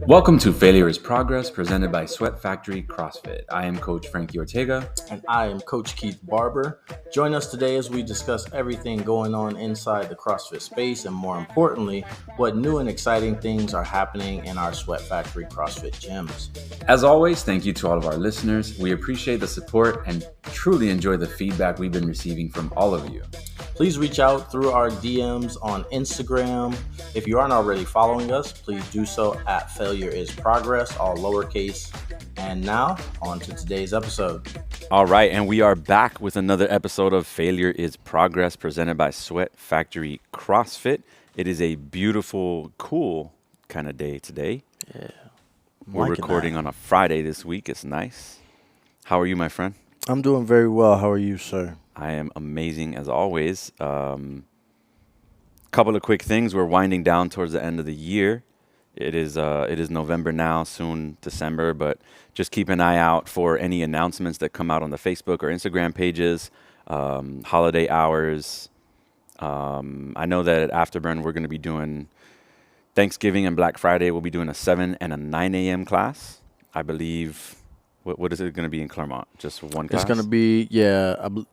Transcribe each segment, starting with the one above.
Welcome to Failure is Progress, presented by Sweat Factory CrossFit. I am Coach Frankie Ortega. And I am Coach Keith Barber. Join us today as we discuss everything going on inside the CrossFit space and, more importantly, what new and exciting things are happening in our Sweat Factory CrossFit gyms. As always, thank you to all of our listeners. We appreciate the support and truly enjoy the feedback we've been receiving from all of you. Please reach out through our DMs on Instagram. If you aren't already following us, please do so at Failure is Progress, all lowercase. And now, on to today's episode. All right, and we are back with another episode of Failure is Progress, presented by Sweat Factory CrossFit. It is a beautiful, cool kind of day today. Yeah. We're recording on a Friday this week. It's nice. How are you, my friend? I'm doing very well. How are you, sir? I am amazing as always. Couple of quick things. We're winding down towards the end of the year. It is November now, soon December, but just keep an eye out for any announcements that come out on the Facebook or Instagram pages, holiday hours. I know that at Afterburn we're going to be doing Thanksgiving and Black Friday. We'll be doing a 7 and a 9 a.m. class. I believe. What is it going to be in Claremont? Just one class? It's going to be,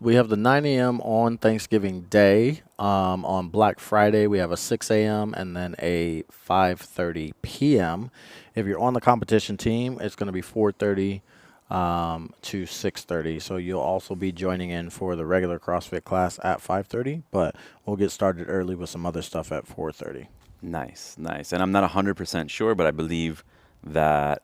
we have the 9 a.m. on Thanksgiving Day. On Black Friday, we have a 6 a.m. and then a 5:30 p.m. If you're on the competition team, it's going to be 4:30 to 6:30. So you'll also be joining in for the regular CrossFit class at 5:30, but we'll get started early with some other stuff at 4:30. Nice. And I'm not 100% sure, but I believe that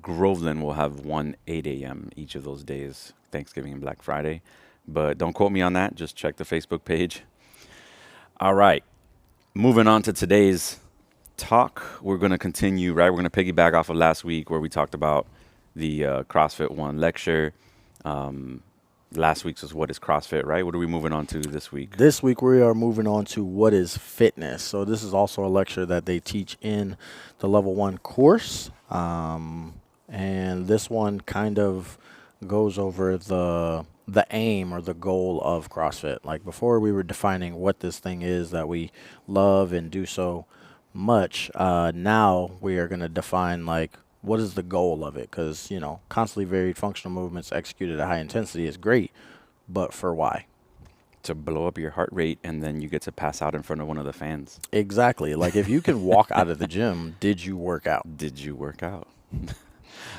Groveland will have 8 a.m. each of those days, Thanksgiving and Black Friday. But don't quote me on that. Just check the Facebook page. All right. Moving on to today's talk. We're going to continue, right? We're going to piggyback off of last week where we talked about the CrossFit 1 lecture. Last week's was What is CrossFit, right? What are we moving on to this week? This week we are moving on to What is Fitness. So this is also a lecture that they teach in the Level 1 course. And this one kind of goes over the aim or the goal of CrossFit. Like before we were defining what this thing is that we love and do so much. Now we are going to define like what is the goal of it? Because, constantly varied functional movements executed at high intensity is great, but for why? To blow up your heart rate and then you get to pass out in front of one of the fans. Exactly. Like if you can walk out of the gym, did you work out? Did you work out?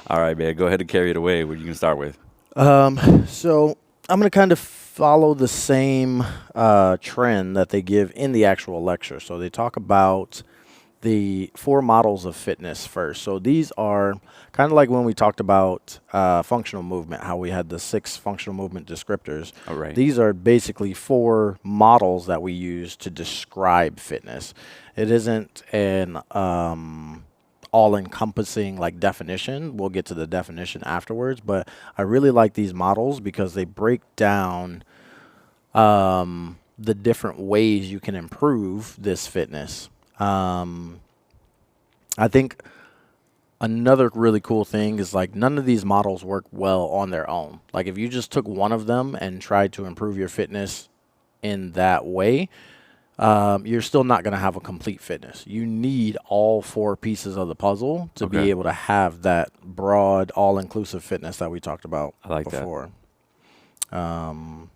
All right, man, go ahead and carry it away. What are you going to start with? So I'm going to kind of follow the same trend that they give in the actual lecture. So they talk about the 4 models of fitness first. So these are kind of like when we talked about functional movement, how we had the 6 functional movement descriptors. All right. These are basically 4 models that we use to describe fitness. It isn't an all-encompassing like definition. We'll get to the definition afterwards, but I really like these models because they break down the different ways you can improve this fitness. I think another really cool thing is like none of these models work well on their own. Like if you just took one of them and tried to improve your fitness in that way, you're still not going to have a complete fitness. You need all 4 pieces of the puzzle to be able to have that broad, all-inclusive fitness that we talked about before. So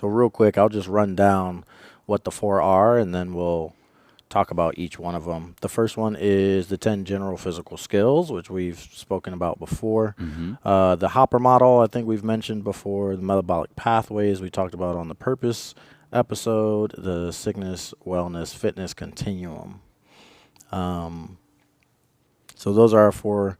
real quick, I'll just run down what the 4 are, and then we'll talk about each one of them. The first one is the 10 general physical skills, which we've spoken about before. Mm-hmm. The Hopper model, I think we've mentioned before. The metabolic pathways we talked about on the purpose episode. The sickness, wellness, fitness continuum. So those are our 4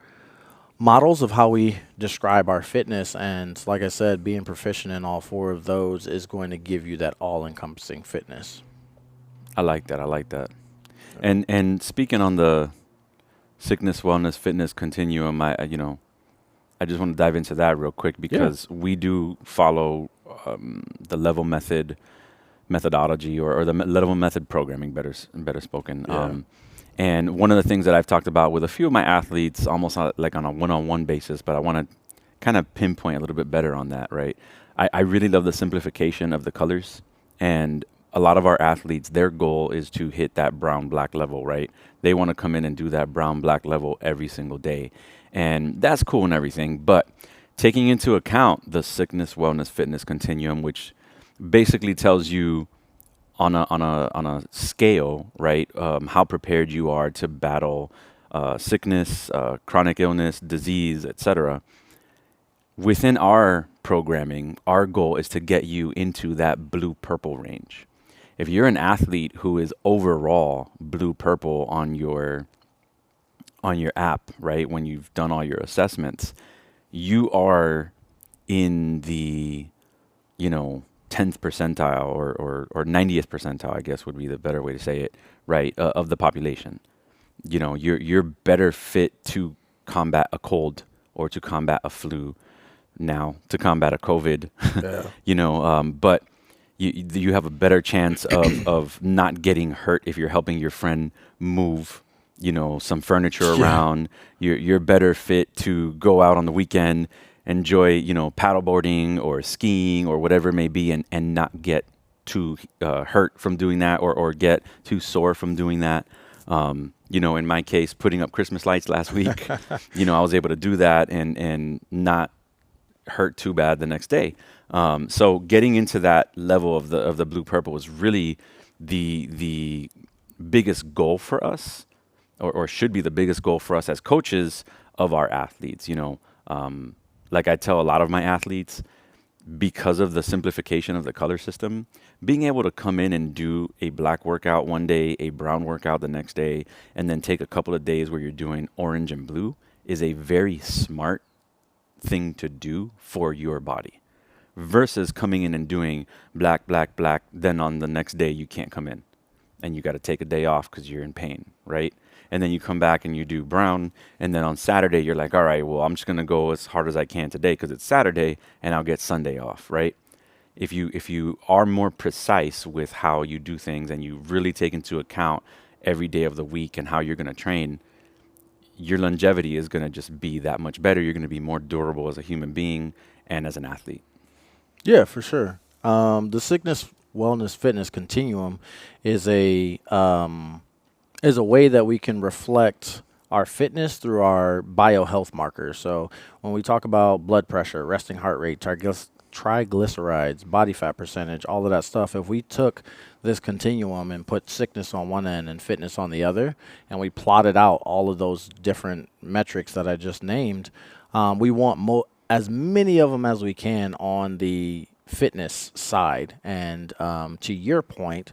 models of how we describe our fitness. And like I said, being proficient in all 4 of those is going to give you that all-encompassing fitness. I like that. And speaking on the sickness, wellness, fitness continuum, I just want to dive into that real quick because we do follow the level methodology or the level method programming, better spoken. Yeah. And one of the things that I've talked about with a few of my athletes, almost like on a one-on-one basis, but I want to kind of pinpoint a little bit better on that, right? I really love the simplification of the colors. And a lot of our athletes, their goal is to hit that brown black level, right? They want to come in and do that brown black level every single day. And that's cool and everything. But taking into account the sickness, wellness, fitness continuum, which basically tells you on a scale, right, how prepared you are to battle sickness, chronic illness, disease, etc. Within our programming, our goal is to get you into that blue purple range. If you're an athlete who is overall blue purple on your app, right, when you've done all your assessments, you are in the, you know, 10th percentile or 90th percentile, I guess would be the better way to say it, right, of the population. You know, you're better fit to combat a cold or to combat a flu, now to combat a COVID, Yeah. but you have a better chance of not getting hurt if you're helping your friend move, some furniture Yeah. around. You're better fit to go out on the weekend, enjoy, paddleboarding or skiing or whatever it may be, and not get too hurt from doing that or get too sore from doing that. In my case, putting up Christmas lights last week, I was able to do that and not hurt too bad the next day. So getting into that level of the blue purple was really the biggest goal for us, or should be the biggest goal for us as coaches of our athletes. Like I tell a lot of my athletes, because of the simplification of the color system, being able to come in and do a black workout one day, a brown workout the next day, and then take a couple of days where you're doing orange and blue is a very smart thing to do for your body versus coming in and doing black, black, black. Then on the next day, you can't come in and you got to take a day off because you're in pain, right? And then you come back and you do brown. And then on Saturday, you're like, all right, well, I'm just going to go as hard as I can today because it's Saturday and I'll get Sunday off, right? If you are more precise with how you do things and you really take into account every day of the week and how you're going to train, your longevity is going to just be that much better. You're going to be more durable as a human being and as an athlete. Yeah, for sure. The sickness, wellness, fitness continuum is a way that we can reflect our fitness through our biohealth markers. So when we talk about blood pressure, resting heart rate, triglycerides, body fat percentage, all of that stuff, if we took this continuum and put sickness on one end and fitness on the other, and we plotted out all of those different metrics that I just named, we want as many of them as we can on the fitness side. And to your point,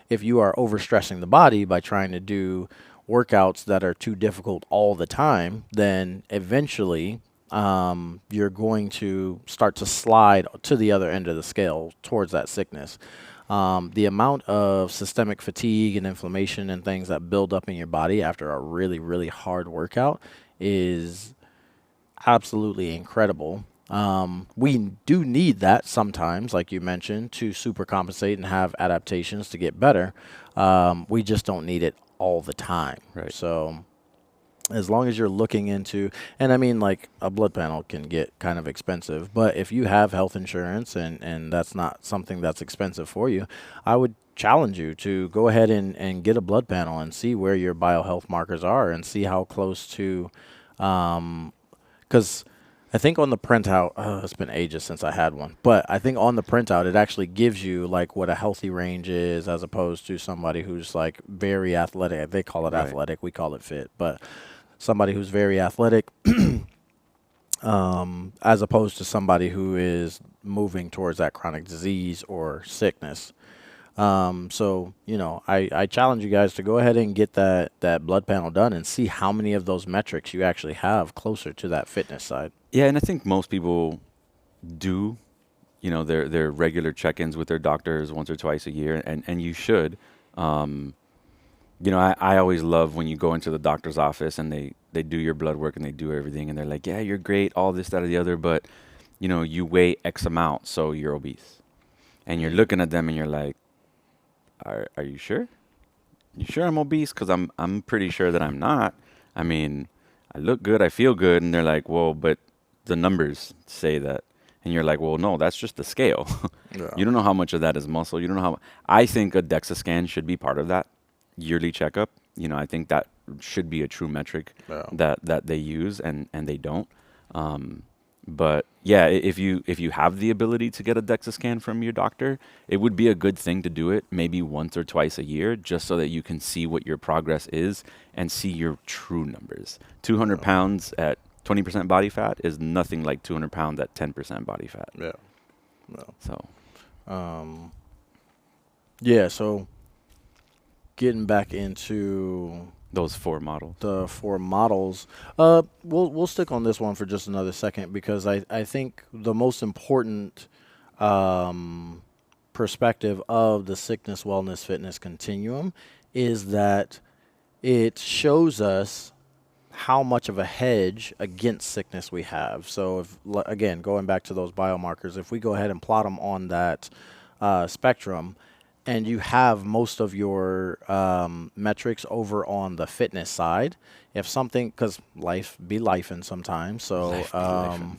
if you are overstressing the body by trying to do workouts that are too difficult all the time, then eventually you're going to start to slide to the other end of the scale towards that sickness. The amount of systemic fatigue and inflammation and things that build up in your body after a really, really hard workout is absolutely incredible. We do need that sometimes, like you mentioned, to super compensate and have adaptations to get better. We just don't need it all the time. Right. So as long as you're looking into, and I mean, like a blood panel can get kind of expensive, but if you have health insurance and that's not something that's expensive for you, I would challenge you to go ahead and get a blood panel and see where your biohealth markers are and see how close to, because I think on the printout, it's been ages since I had one, but I think on the printout, it actually gives you like what a healthy range is as opposed to somebody who's like very athletic. They call it Right. athletic, we call it fit, but somebody who's very athletic, as opposed to somebody who is moving towards that chronic disease or sickness. I challenge you guys to go ahead and get that blood panel done and see how many of those metrics you actually have closer to that fitness side. Yeah, and I think most people do, their regular check-ins with their doctors once or twice a year, and you should. Um, I always love when you go into the doctor's office and they do your blood work and they do everything and they're like, yeah, you're great, all this, that, or the other, but you weigh X amount, so you're obese. And you're looking at them and you're like, are you sure? You sure I'm obese? Because I'm pretty sure that I'm not. I mean, I look good, I feel good, and they're like, well, but the numbers say that. And you're like, well, no, that's just the scale. Yeah. You don't know how much of that is muscle. You don't know how. I think a DEXA scan should be part of that yearly checkup. I think that should be a true metric Yeah. that they use, and they don't. But yeah, if you have the ability to get a DEXA scan from your doctor, it would be a good thing to do it maybe once or twice a year, just so that you can see what your progress is and see your true numbers. 200 Yeah. pounds at 20% body fat is nothing like 200 pounds at 10% body fat. Yeah. Yeah. So Um, yeah. So getting back into those 4 models. the 4 models, we'll stick on this one for just another second because I think the most important um, perspective of the sickness, wellness, fitness continuum is that it shows us how much of a hedge against sickness we have. So if again, going back to those biomarkers, if we go ahead and plot them on that spectrum, and you have most of your metrics over on the fitness side, if something, because life be lifing sometimes, so Life be lifing.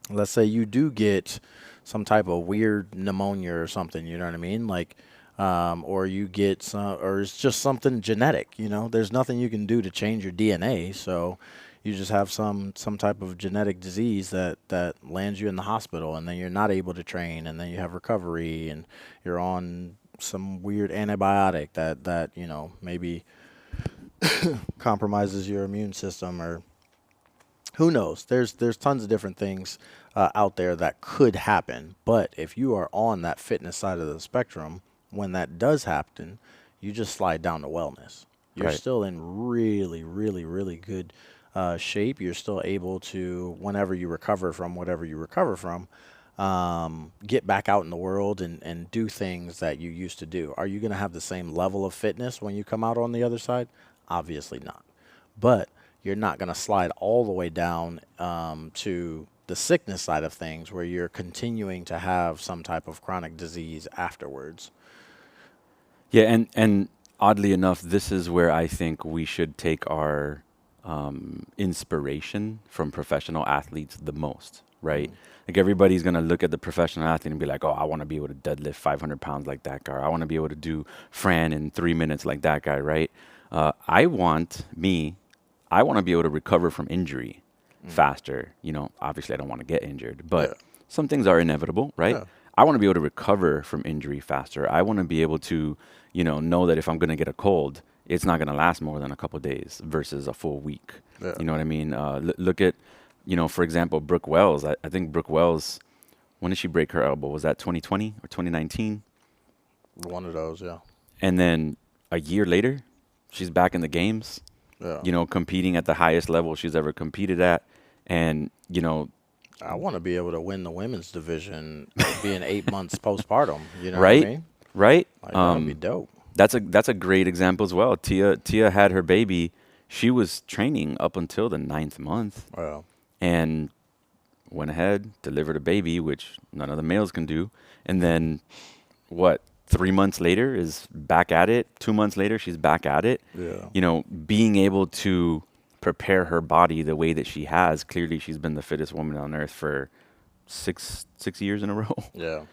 let's say you do get some type of weird pneumonia or something, you know what I mean? Like, or you get some, or it's just something genetic, there's nothing you can do to change your DNA. So you just have some type of genetic disease that lands you in the hospital, and then you're not able to train, and then you have recovery, and you're on some weird antibiotic that maybe compromises your immune system, or who knows? There's tons of different things out there that could happen. But if you are on that fitness side of the spectrum, when that does happen, you just slide down to wellness. You're Right. still in really, really, really good shape. You're still able to, whenever you recover from whatever you recover from, get back out in the world and do things that you used to do. Are you going to have the same level of fitness when you come out on the other side? Obviously not. But you're not going to slide all the way down to the sickness side of things, where you're continuing to have some type of chronic disease afterwards. Yeah, and oddly enough, this is where I think we should take our inspiration from professional athletes the most, right? Mm. Like everybody's gonna look at the professional athlete and be like, "Oh, I want to be able to deadlift 500 pounds like that guy. I want to be able to do Fran in 3 minutes like that guy," right? I want me. I want to be able to recover from injury Mm. faster. Obviously, I don't want to get injured, Yeah. but some things are inevitable, right? Yeah. I want to be able to recover from injury faster. I want to be able to, know that if I'm going to get a cold, it's not going to last more than a couple days versus a full week. Yeah. You know what I mean? Look at, for example, Brooke Wells. I think Brooke Wells, when did she break her elbow? Was that 2020 or 2019? One of those, yeah. And then a year later, she's back in the games, Yeah. competing at the highest level she's ever competed at. And, I want to be able to win the women's division being 8 months postpartum. You know what I right? mean? Right? Like, that would be dope. That's a great example as well. Tia had her baby. She was training up until the 9th month Well, and went ahead, delivered a baby, which none of the males can do. And then what, 3 months later is back at it. 2 months later, she's back at it. yeah. Being able to prepare her body the way that she has, clearly she's been the fittest woman on earth for six years in a row. Yeah.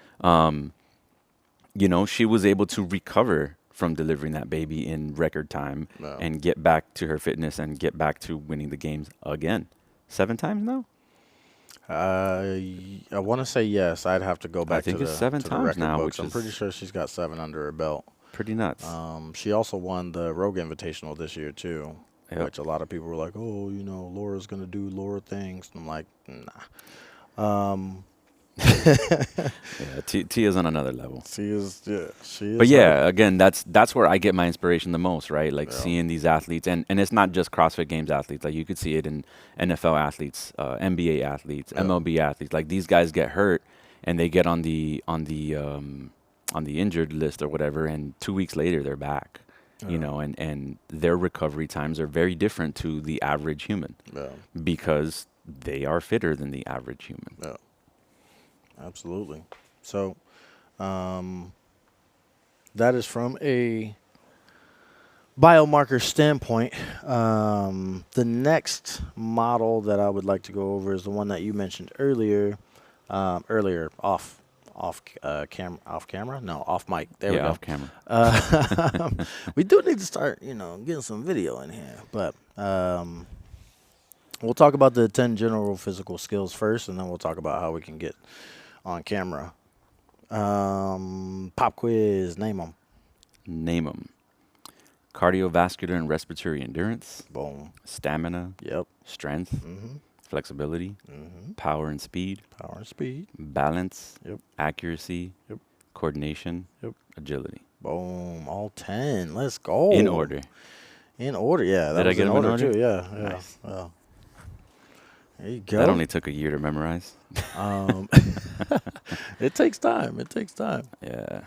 She was able to recover from delivering that baby in record time No. and get back to her fitness and get back to winning the games again. 7 times now? I want to say yes. I'd have to go back think to it's the 7 to the times record now, books. which I'm pretty is sure she's got 7 under her belt. pretty nuts. She also won the Rogue Invitational this year too, Yep. which a lot of people were like, "Oh, Laura's gonna do Laura things." And I'm like, "Nah." Yeah, Tia's on another level. She is, yeah, she is. But yeah, again, that's where I get my inspiration the most, right? Like Yeah. seeing these athletes, and it's not just CrossFit Games athletes. Like you could see it in NFL athletes, NBA athletes, Yeah. MLB athletes. Like these guys get hurt and they get on the injured list or whatever, and 2 weeks later they're back. Yeah. And their recovery times are very different to the average human Yeah, because they are fitter than the average human. yeah, absolutely. So, that is from a biomarker standpoint. The next model that I would like to go over is the one that you mentioned earlier, earlier off camera. No, off mic. There we Yeah, go. off camera. We do need to start, getting some video in here. But we'll talk about the 10 general physical skills first, and then we'll talk about how we can get on camera. Pop quiz. Name them. Name them: cardiovascular and respiratory endurance, Boom. stamina, Yep. strength, Mm-hmm. flexibility, Mm-hmm. power and speed, Power and speed. balance, Yep. accuracy, Yep. coordination, Yep. agility. Boom. All 10. Let's In go. order. In order. Yeah, that Did I was get in them in order order? too. Yeah. Yeah. Nice. Well, there you go. That only took a year to memorize. Um, it takes time. It takes time. Yeah.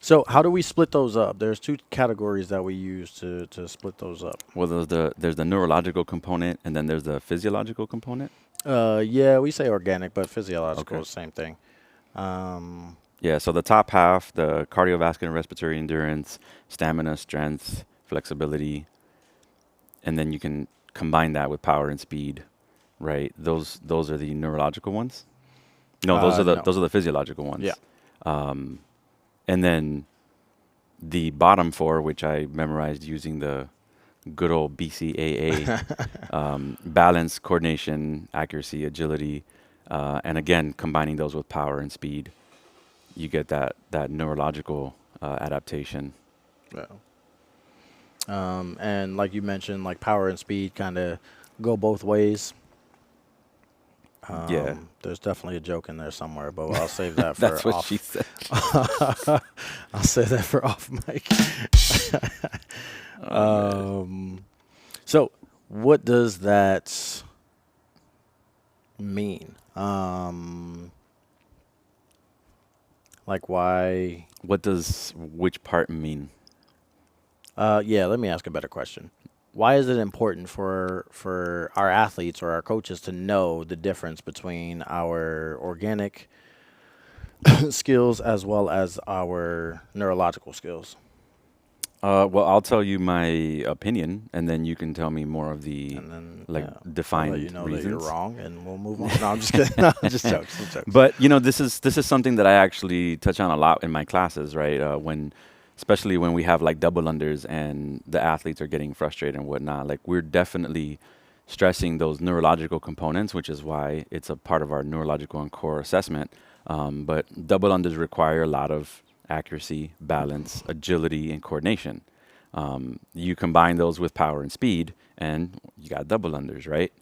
So how do we split those up? There's two categories that we use to split those up. Well, there's the neurological component, and then there's the physiological component. Yeah, we say organic, but physiological Okay. is the same thing. Um, Yeah, so the top half, the cardiovascular and respiratory endurance, stamina, strength, flexibility, and then you can combine that with power and speed, right? Those are the neurological ones. No, no. those are the physiological ones. Yeah. And then the bottom four, which I memorized using the good old BCAA, balance, coordination, accuracy, agility, and again combining those with power and speed, you get that neurological adaptation. Yeah. And like you mentioned, like power and speed kind of go both ways. Yeah. There's definitely a joke in there somewhere, but I'll save that for That's what off. she said. I'll save that for off mic. So what does that mean? Like why? What does which part mean? Yeah, let me ask a better question. Why is it important for our athletes or our coaches to know the difference between our organic skills as well as our neurological skills? Well, I'll tell you my opinion, and then you can tell me more of the And then like yeah, I'll defined let you know reasons. that you're wrong, and we'll move on. No, I'm just kidding. No, just jokes. Just jokes. But this is something that I actually touch on a lot in my classes, right? Especially when we have like double unders and the athletes are getting frustrated and whatnot. Like we're definitely stressing those neurological components, which is why it's a part of our neurological and core assessment. But double unders require a lot of accuracy, balance, agility, and coordination. You combine those with power and speed, and you got double unders, right?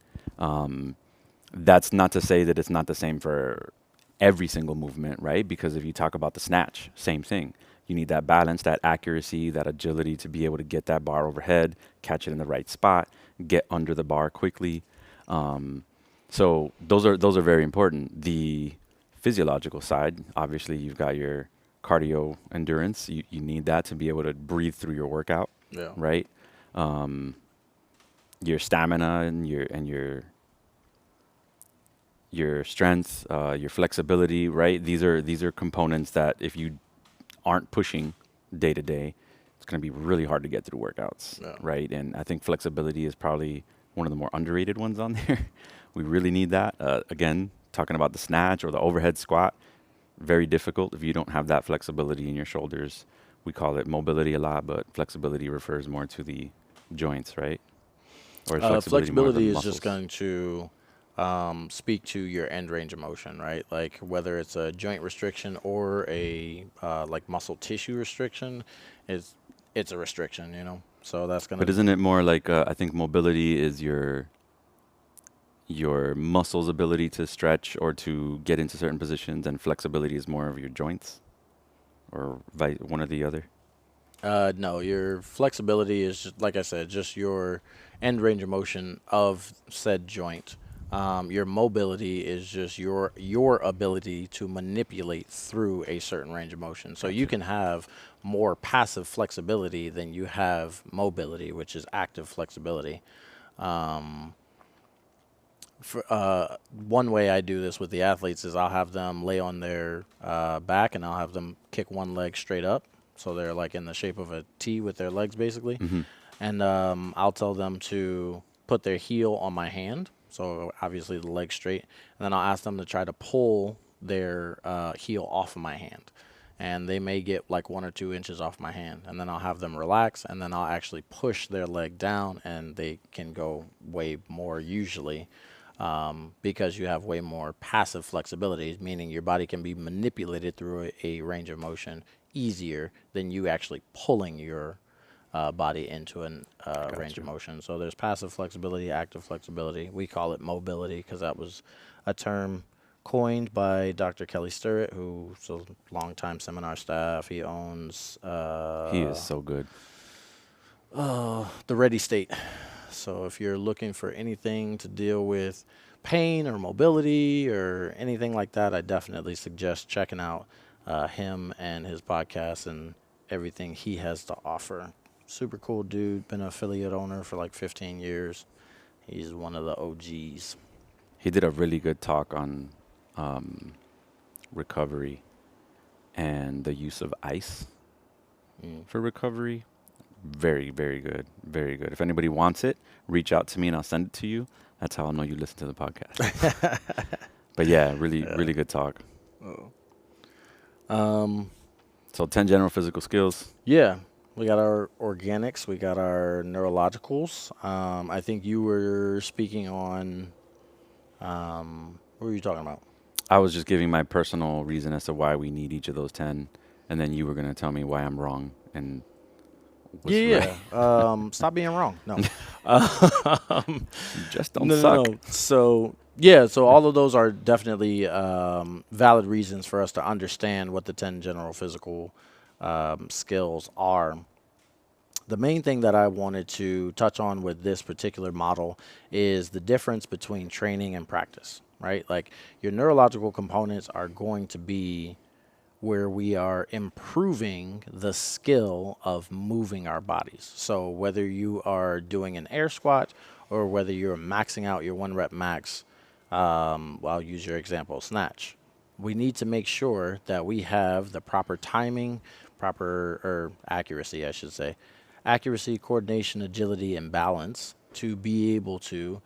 That's not to say that it's not the same for every single movement, right? Because if you talk about the snatch, same thing. You need that balance, that accuracy, that agility to be able to get that bar overhead, catch it in the right spot, get under the bar quickly. So those are very important. The physiological side, obviously, you've got your cardio endurance. You need that to be able to breathe through your workout, Yeah. right? Your stamina and your strength, your flexibility, right? These are components that if you aren't pushing day to day, it's going to be really hard to get through workouts, Yeah. right? And I think flexibility is probably one of the more underrated ones on there. We really need that. Again, talking about the snatch or the overhead squat, very difficult if you don't have that flexibility in your shoulders. We call it mobility a lot, but flexibility refers more to the joints, right? Or is flexibility more of the Flexibility is muscles? just going to speak to your end range of motion, right? Like whether it's a joint restriction or a like muscle tissue restriction, it's a restriction, you know. So that's gonna. But isn't it more like I think mobility is your muscles' ability to stretch or to get into certain positions, and flexibility is more of your joints, or one or the other. No, your flexibility is just, like I said, just your end range of motion of said joint. Your mobility is just your ability to manipulate through a certain range of motion. So you Gotcha. can have more passive flexibility than you have mobility, which is active flexibility. One way I do this with the athletes is I'll have them lay on their back and I'll have them kick one leg straight up. So they're like in the shape of a T with their legs basically. Mm-hmm. And I'll tell them to put their heel on my hand. So obviously the leg straight. And then I'll ask them to try to pull their heel off of my hand. And they may get like 1 or 2 inches off my hand. And then I'll have them relax. And then I'll actually push their leg down, and they can go way more usually, because you have way more passive flexibility, meaning your body can be manipulated through a range of motion easier than you actually pulling your body into a range Gotcha. of motion. So there's passive flexibility, active flexibility. We call it mobility because that was a term coined by Dr. Kelly Sturrett, who's a longtime seminar staff. He owns He is so good. the Ready State. So if you're looking for anything to deal with pain or mobility or anything like that, I definitely suggest checking out him and his podcast and everything he has to offer. Super cool dude. Been an affiliate owner for like 15 years. He's one of the OGs. He did a really good talk on recovery and the use of ice for recovery. Very, very good. Very good. If anybody wants it, reach out to me and I'll send it to you. That's how I'll know you listen to the podcast. But yeah, really good talk. So 10 general physical skills. Yeah. We got our organics. We got our neurologicals. I think you were speaking on, what were you talking about? I was just giving my personal reason as to why we need each of those 10. And then you were going to tell me why I'm wrong and was Yeah. right. Stop being wrong. No. You just don't suck. No. So, yeah, so all of those are definitely valid reasons for us to understand what the 10 general physical skills are. The main thing that I wanted to touch on with this particular model is the difference between training and practice, right? Like your neurological components are going to be where we are improving the skill of moving our bodies. So whether you are doing an air squat or whether you're maxing out your 1 rep max, I'll use your example, snatch. We need to make sure that we have the proper timing, or accuracy, I should say, accuracy, coordination, agility, and balance to be able to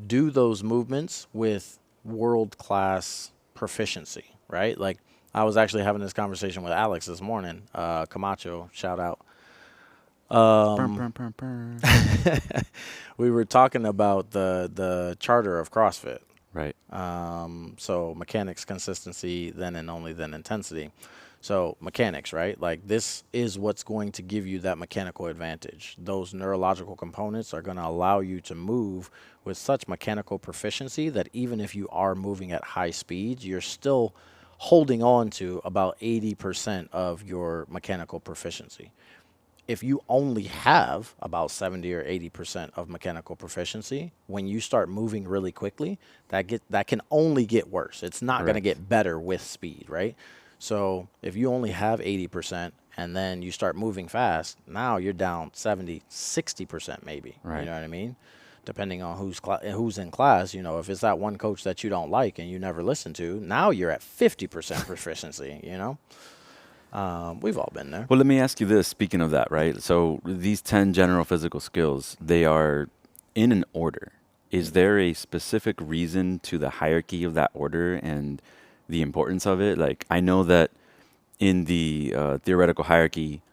do those movements with world-class proficiency, right? Like I was actually having this conversation with Alex this morning, Camacho, shout out. We were talking about the charter of CrossFit. Right. So mechanics, consistency, then and only then intensity. So mechanics, right? Like this is what's going to give you that mechanical advantage. Those neurological components are going to allow you to move with such mechanical proficiency that even if you are moving at high speeds, you're still holding on to about 80% of your mechanical proficiency. If you only have about 70 or 80% of mechanical proficiency, when you start moving really quickly, that can only get worse. It's not going to get better with speed, right? So if you only have 80% and then you start moving fast, now you're down 70, 60% maybe. Right. You know what I mean? Depending on who's in class, you know, if it's that one coach that you don't like and you never listen to, now you're at 50% proficiency, you know? We've all been there. Well, let me ask you this. Speaking of that, right? So these 10 general physical skills, they are in an order. Is there a specific reason to the hierarchy of that order and the importance of it? Like, I know that in the theoretical hierarchy,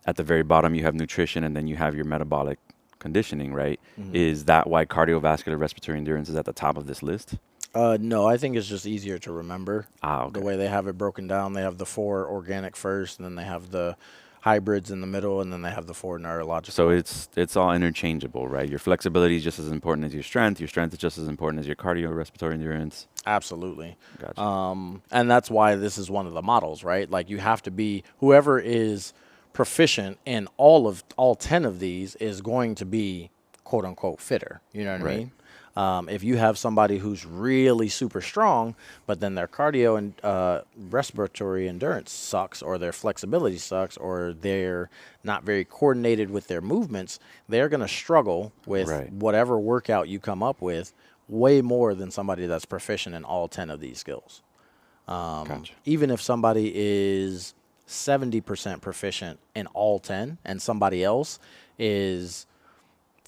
at the very bottom, you have nutrition and then you have your metabolic conditioning, right? Mm-hmm. Is that why cardiovascular respiratory endurance is at the top of this list? No, I think it's just easier to remember. Okay. The way they have it broken down. They have the 4 organic first, and then they have the hybrids in the middle, and then they have the 4 neurological. So it's all interchangeable, right? Your flexibility is just as important as your strength. Your strength is just as important as your cardiorespiratory endurance. Absolutely. Gotcha. And that's why this is one of the models, right? Like you have to be, whoever is proficient in all 10 of these is going to be quote unquote fitter. You know what I mean? If you have somebody who's really super strong, but then their cardio and respiratory endurance sucks, or their flexibility sucks, or they're not very coordinated with their movements, they're going to struggle with whatever workout you come up with way more than somebody that's proficient in all 10 of these skills. Gotcha. Even if somebody is 70% proficient in all 10 and somebody else is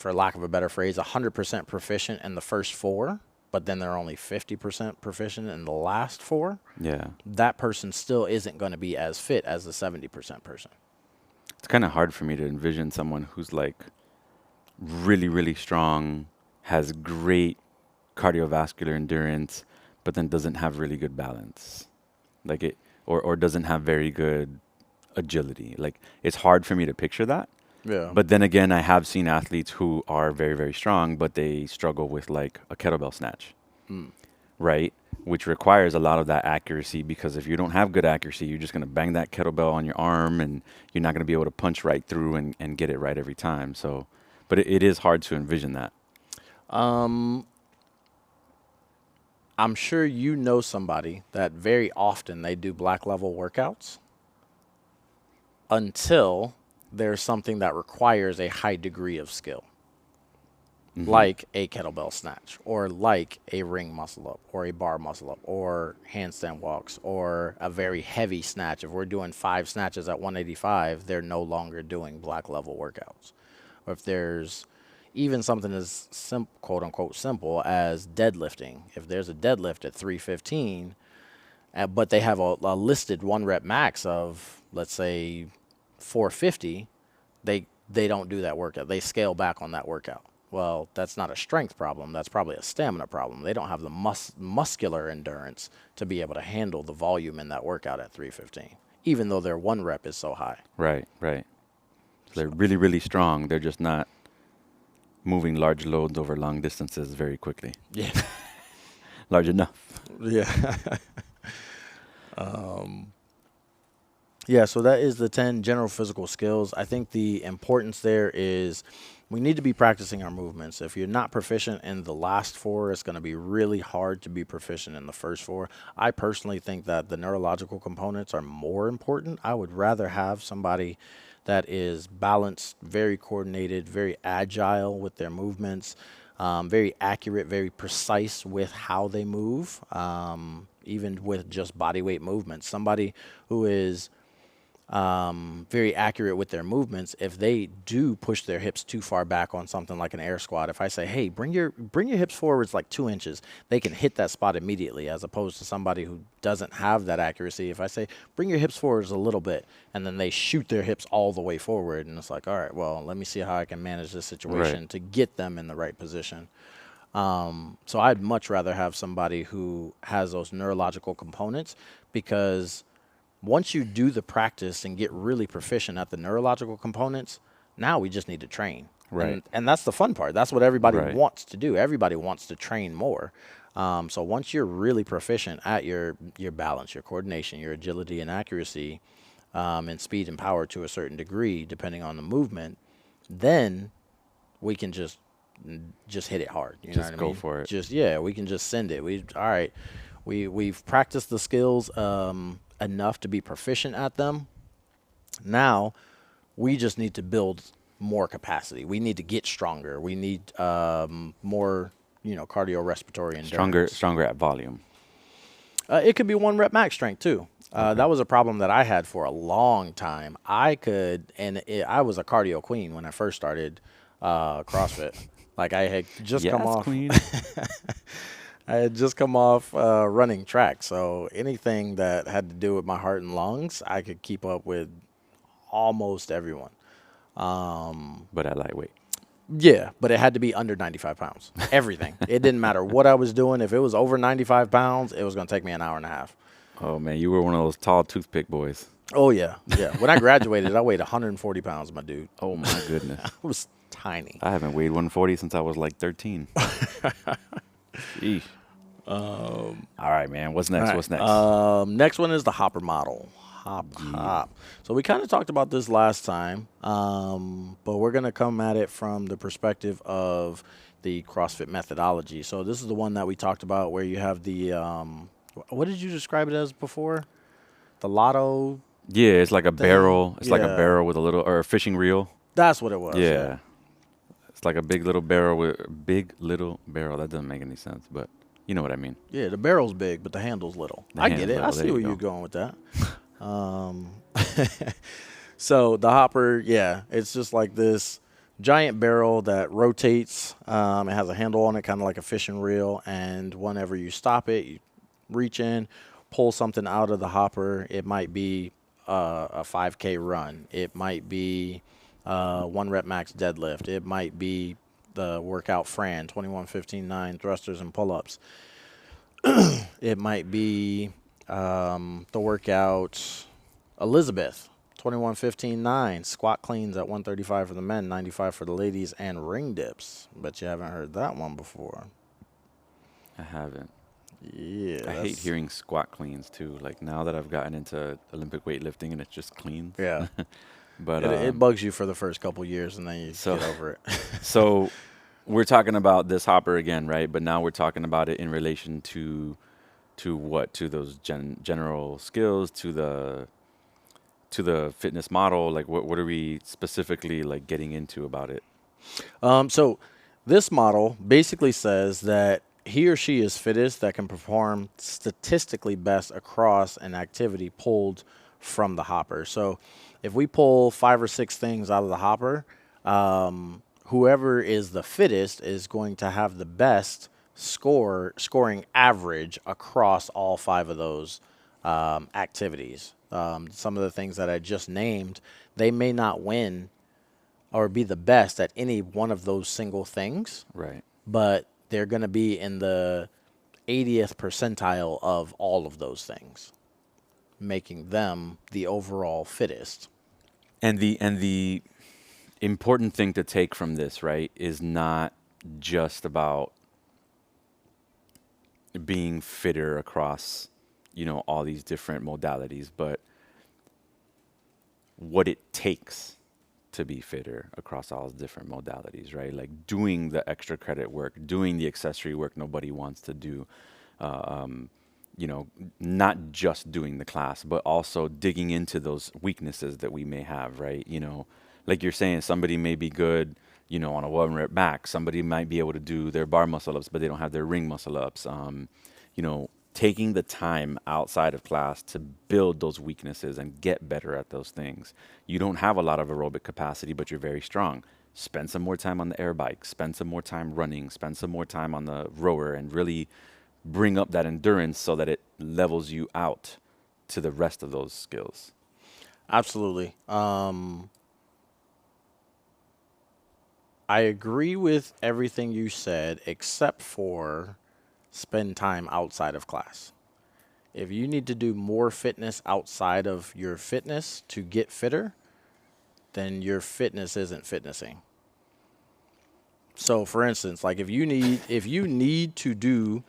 for lack of a better phrase, 100% proficient in the first 4, but then they're only 50% proficient in the last 4, Yeah. that person still isn't going to be as fit as the 70% person. It's kind of hard for me to envision someone who's like really, really strong, has great cardiovascular endurance, but then doesn't have really good balance. Like it, or doesn't have very good agility. Like it's hard for me to picture that. Yeah. But then again, I have seen athletes who are very, very strong, but they struggle with like a kettlebell snatch, right? Which requires a lot of that accuracy, because if you don't have good accuracy, you're just going to bang that kettlebell on your arm and you're not going to be able to punch right through and get it right every time. So, but it is hard to envision that. I'm sure you know somebody that very often they do black level workouts until there's something that requires a high degree of skill, like a kettlebell snatch, or like a ring muscle up, or a bar muscle up, or handstand walks, or a very heavy snatch. If we're doing 5 snatches at 185, they're no longer doing black level workouts. Or if there's even something as quote unquote simple as deadlifting, if there's a deadlift at 315, but they have a listed 1 rep max of, let's say, 450, they don't do that workout. They scale back on that workout. Well, that's not a strength problem. That's probably a stamina problem. They don't have the muscular endurance to be able to handle the volume in that workout at 315, even though their 1 rep is so high. Right, right. So they're really, really strong. They're just not moving large loads over long distances very quickly. Yeah. Large enough. Yeah. Yeah, so that is the 10 general physical skills. I think the importance there is we need to be practicing our movements. If you're not proficient in the last 4, it's going to be really hard to be proficient in the first 4. I personally think that the neurological components are more important. I would rather have somebody that is balanced, very coordinated, very agile with their movements, very accurate, very precise with how they move, even with just body weight movements. Somebody who is very accurate with their movements, if they do push their hips too far back on something like an air squat, if I say, hey, bring your hips forwards like 2 inches, they can hit that spot immediately, as opposed to somebody who doesn't have that accuracy. If I say, bring your hips forwards a little bit, and then they shoot their hips all the way forward, and it's like, all right, well, let me see how I can manage this situation to get them in the right position. So I'd much rather have somebody who has those neurological components, because once you do the practice and get really proficient at the neurological components, now we just need to train. Right. And that's the fun part. That's what everybody Right. wants to do. Everybody wants to train more. So once you're really proficient at your balance, your coordination, your agility and accuracy, and speed and power to a certain degree, depending on the movement, then we can just hit it hard. You know what I go mean? for it. We can just send it. We've practiced the skills enough to be proficient at them. Now we just need to build more capacity. We need to get stronger. We need more, cardiorespiratory endurance. Stronger at volume. It could be 1 rep max strength too. That was a problem that I had for a long time. I was a cardio queen when I first started CrossFit. Like I had just come off. Queen. I had just come off running track, so anything that had to do with my heart and lungs, I could keep up with almost everyone. But at lightweight. Yeah, but it had to be under 95 pounds. Everything. It didn't matter what I was doing. If it was over 95 pounds, it was going to take me an hour and a half. Oh, man, you were one of those tall toothpick boys. Oh, yeah. Yeah. When I graduated, I weighed 140 pounds, my dude. Oh, my goodness. I was tiny. I haven't weighed 140 since I was like 13. Sheesh. All right, man. What's next? All right. What's next? Next one is the hopper model. Hop. So we kind of talked about this last time, but we're going to come at it from the perspective of the CrossFit methodology. So this is the one that we talked about where you have the, what did you describe it as before? The lotto? Yeah, it's like a barrel. It's like a Yeah. barrel with or a fishing reel. That's what it was. Yeah. It's like a big little barrel That doesn't make any sense, but you know what I mean. Yeah, the barrel's big, but the handle's little. The I get handle's it. I little. see There you where go. you're going with that. So the hopper, yeah, it's just like this giant barrel that rotates. It has a handle on it, kind of like a fishing reel. And whenever you stop it, you reach in, pull something out of the hopper. It might be a 5K run. It might be one rep max deadlift. It might be the workout Fran 21-15-9 thrusters and pull ups. It might be the workout Elizabeth 21-15-9 squat cleans at 135 for the men, 95 for the ladies, and ring dips. Bet you haven't heard that one before. I haven't. Yeah, I hate hearing squat cleans too. Like now that I've gotten into Olympic weightlifting and it's just cleans. Yeah. But It bugs you for the first couple years, and then you so get over it. so we're talking about this hopper again, right? But now we're talking about it in relation to what? To those general skills, to the fitness model. Like what are we specifically like getting into about it? So this model basically says that he or she is fittest that can perform statistically best across an activity pulled from the hopper. So if we pull 5 or 6 things out of the hopper, whoever is the fittest is going to have the best scoring average across all 5 of those activities. Some of the things that I just named, they may not win or be the best at any one of those single things, Right. but they're going to be in the 80th percentile of all of those things, making them the overall fittest. And the important thing to take from this, right, is not just about being fitter across, all these different modalities, but what it takes to be fitter across all different modalities, right? Like doing the extra credit work, doing the accessory work nobody wants to do, uh, um, not just doing the class, but also digging into those weaknesses that we may have, right? Like you're saying, somebody may be good, on a 1 rep back. Somebody might be able to do their bar muscle ups, but they don't have their ring muscle ups. Taking the time outside of class to build those weaknesses and get better at those things. You don't have a lot of aerobic capacity, but you're very strong. Spend some more time on the air bike, spend some more time running, spend some more time on the rower, and really bring up that endurance so that it levels you out to the rest of those skills. Absolutely. I agree with everything you said except for spend time outside of class. If you need to do more fitness outside of your fitness to get fitter, then your fitness isn't fitnessing. So for instance, like if you need to do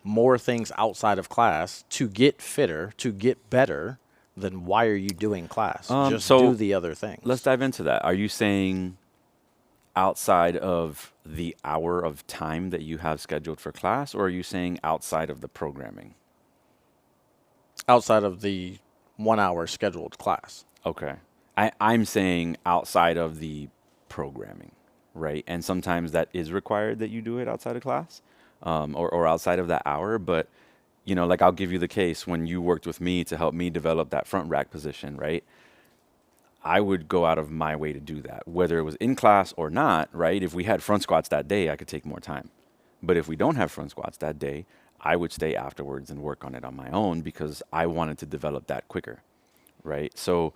more things outside of class to get fitter, to get better, then why are you doing class? Just do So the other let's things. dive into that. Are you saying outside of the hour of time that you have scheduled for class, or are you saying outside of the programming? Outside of the 1 hour scheduled class. Okay. I'm saying outside of the programming, right? And sometimes that is required that you do it outside of class, or outside of that hour. But, like I'll give you the case when you worked with me to help me develop that front rack position, right? I would go out of my way to do that, whether it was in class or not, right? If we had front squats that day, I could take more time. But if we don't have front squats that day, I would stay afterwards and work on it on my own because I wanted to develop that quicker, right? So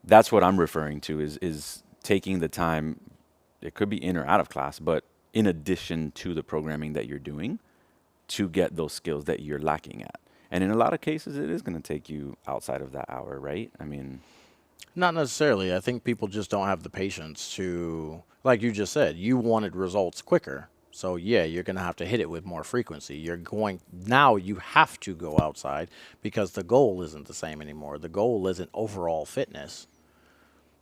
that's what I'm referring to is taking the time. It could be in or out of class, but in addition to the programming that you're doing to get those skills that you're lacking at. And in a lot of cases, it is going to take you outside of that hour, right? I mean, Not necessarily. I think people just don't have the patience to, like you just said, you wanted results quicker. So yeah, you're going to have to hit it with more frequency. Now you have to go outside because the goal isn't the same anymore. The goal isn't overall fitness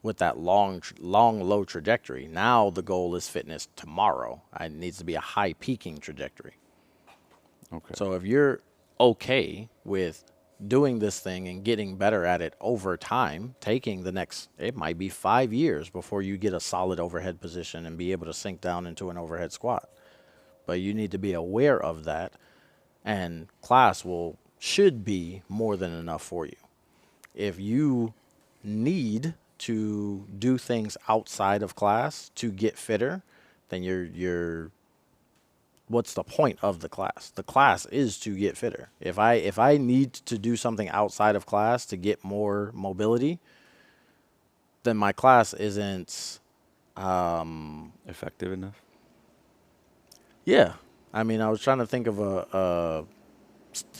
with that long, low trajectory. Now the goal is fitness tomorrow. It needs to be a high peaking trajectory. okay. So if you're okay with doing this thing and getting better at it over time, taking the next, it might be 5 years before you get a solid overhead position and be able to sink down into an overhead squat. But you need to be aware of that, and class should be more than enough for you. If you need to do things outside of class to get fitter, then you're what's the point of the class? The class is to get fitter. If I need to do something outside of class to get more mobility, then my class isn't Effective enough. yeah. I mean, I was trying to think of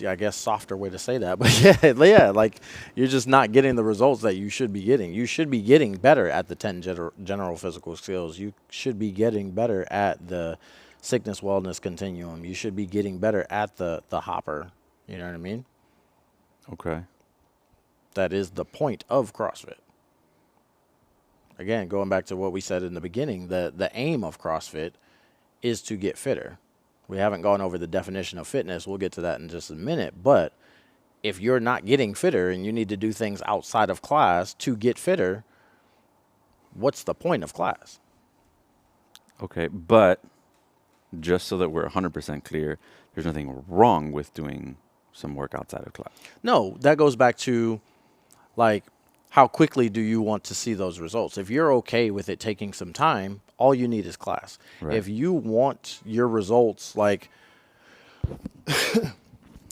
I guess softer way to say that, but yeah, like you're just not getting the results that you should be getting. You should be getting better at the 10 general physical skills. You should be getting better at the sickness wellness continuum. You should be getting better at the hopper. You know what I mean? Okay. That is the point of CrossFit. Again, going back to what we said in the beginning, the aim of CrossFit is to get fitter. We haven't gone over the definition of fitness. We'll get to that in just a minute. But if you're not getting fitter and you need to do things outside of class to get fitter, what's the point of class? Okay, but just so that we're 100% clear, there's nothing wrong with doing some work outside of class. No, that goes back to like how quickly do you want to see those results? If you're okay with it taking some time, all you need is class. Right. If you want your results, like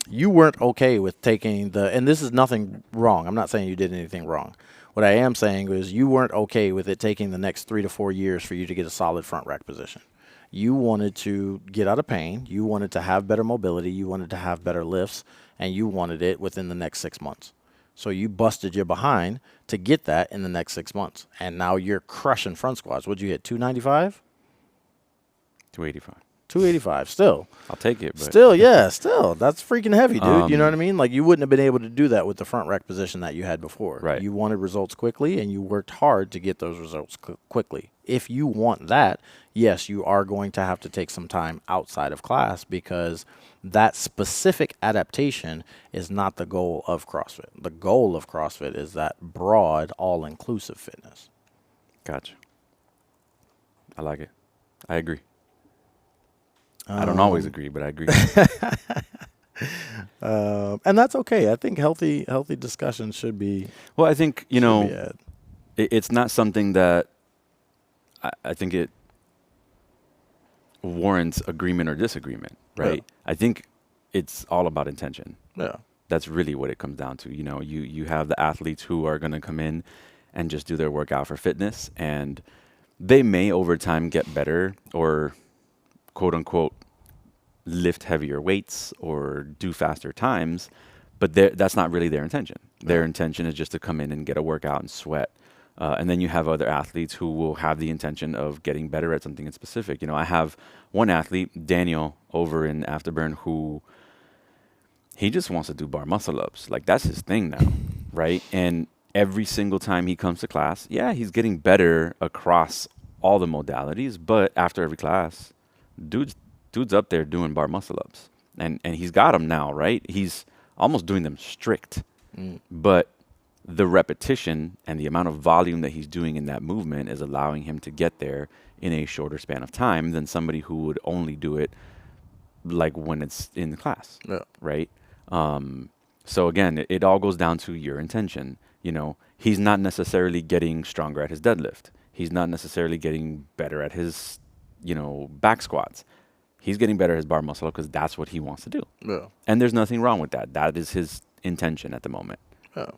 you weren't okay with taking and this is nothing wrong. I'm not saying you did anything wrong. What I am saying is you weren't okay with it taking the next 3 to 4 years for you to get a solid front rack position. You wanted to get out of pain. You wanted to have better mobility. You wanted to have better lifts, and you wanted it within the next 6 months. So you busted your behind to get that in the next 6 months. And now you're crushing front squats. What'd you hit, 295? 285. 285, still. I'll take it. But Still, yeah, still. That's freaking heavy, dude. You know what I mean? Like, you wouldn't have been able to do that with the front rack position that you had before. Right. You wanted results quickly, and you worked hard to get those results quickly. If you want that, yes, you are going to have to take some time outside of class because that specific adaptation is not the goal of CrossFit. The goal of CrossFit is that broad, all-inclusive fitness. Gotcha. I like it. I agree. I don't always agree, but I agree. And that's okay. I think healthy discussion should be. Well, I think, should be had. it's not something that I think it warrants agreement or disagreement, right? Yeah. I think it's all about intention. Yeah. That's really what it comes down to. You have the athletes who are going to come in and just do their workout for fitness, and they may over time get better or quote unquote lift heavier weights or do faster times, but that's not really their intention. Their intention is just to come in and get a workout and sweat. And then you have other athletes who will have the intention of getting better at something in specific. I have one athlete, Daniel, over in Afterburn, who he just wants to do bar muscle ups. Like, that's his thing now, right? And every single time he comes to class, yeah, he's getting better across all the modalities, but after every class, dude's up there doing bar muscle ups, and he's got them now, right? He's almost doing them strict, but the repetition and the amount of volume that he's doing in that movement is allowing him to get there in a shorter span of time than somebody who would only do it like when it's in the class, right? So again, it all goes down to your intention. He's not necessarily getting stronger at his deadlift. He's not necessarily getting better at his, back squats. He's getting better at his bar muscle up because that's what he wants to do. Yeah. And there's nothing wrong with that. That is his intention at the moment. Yeah.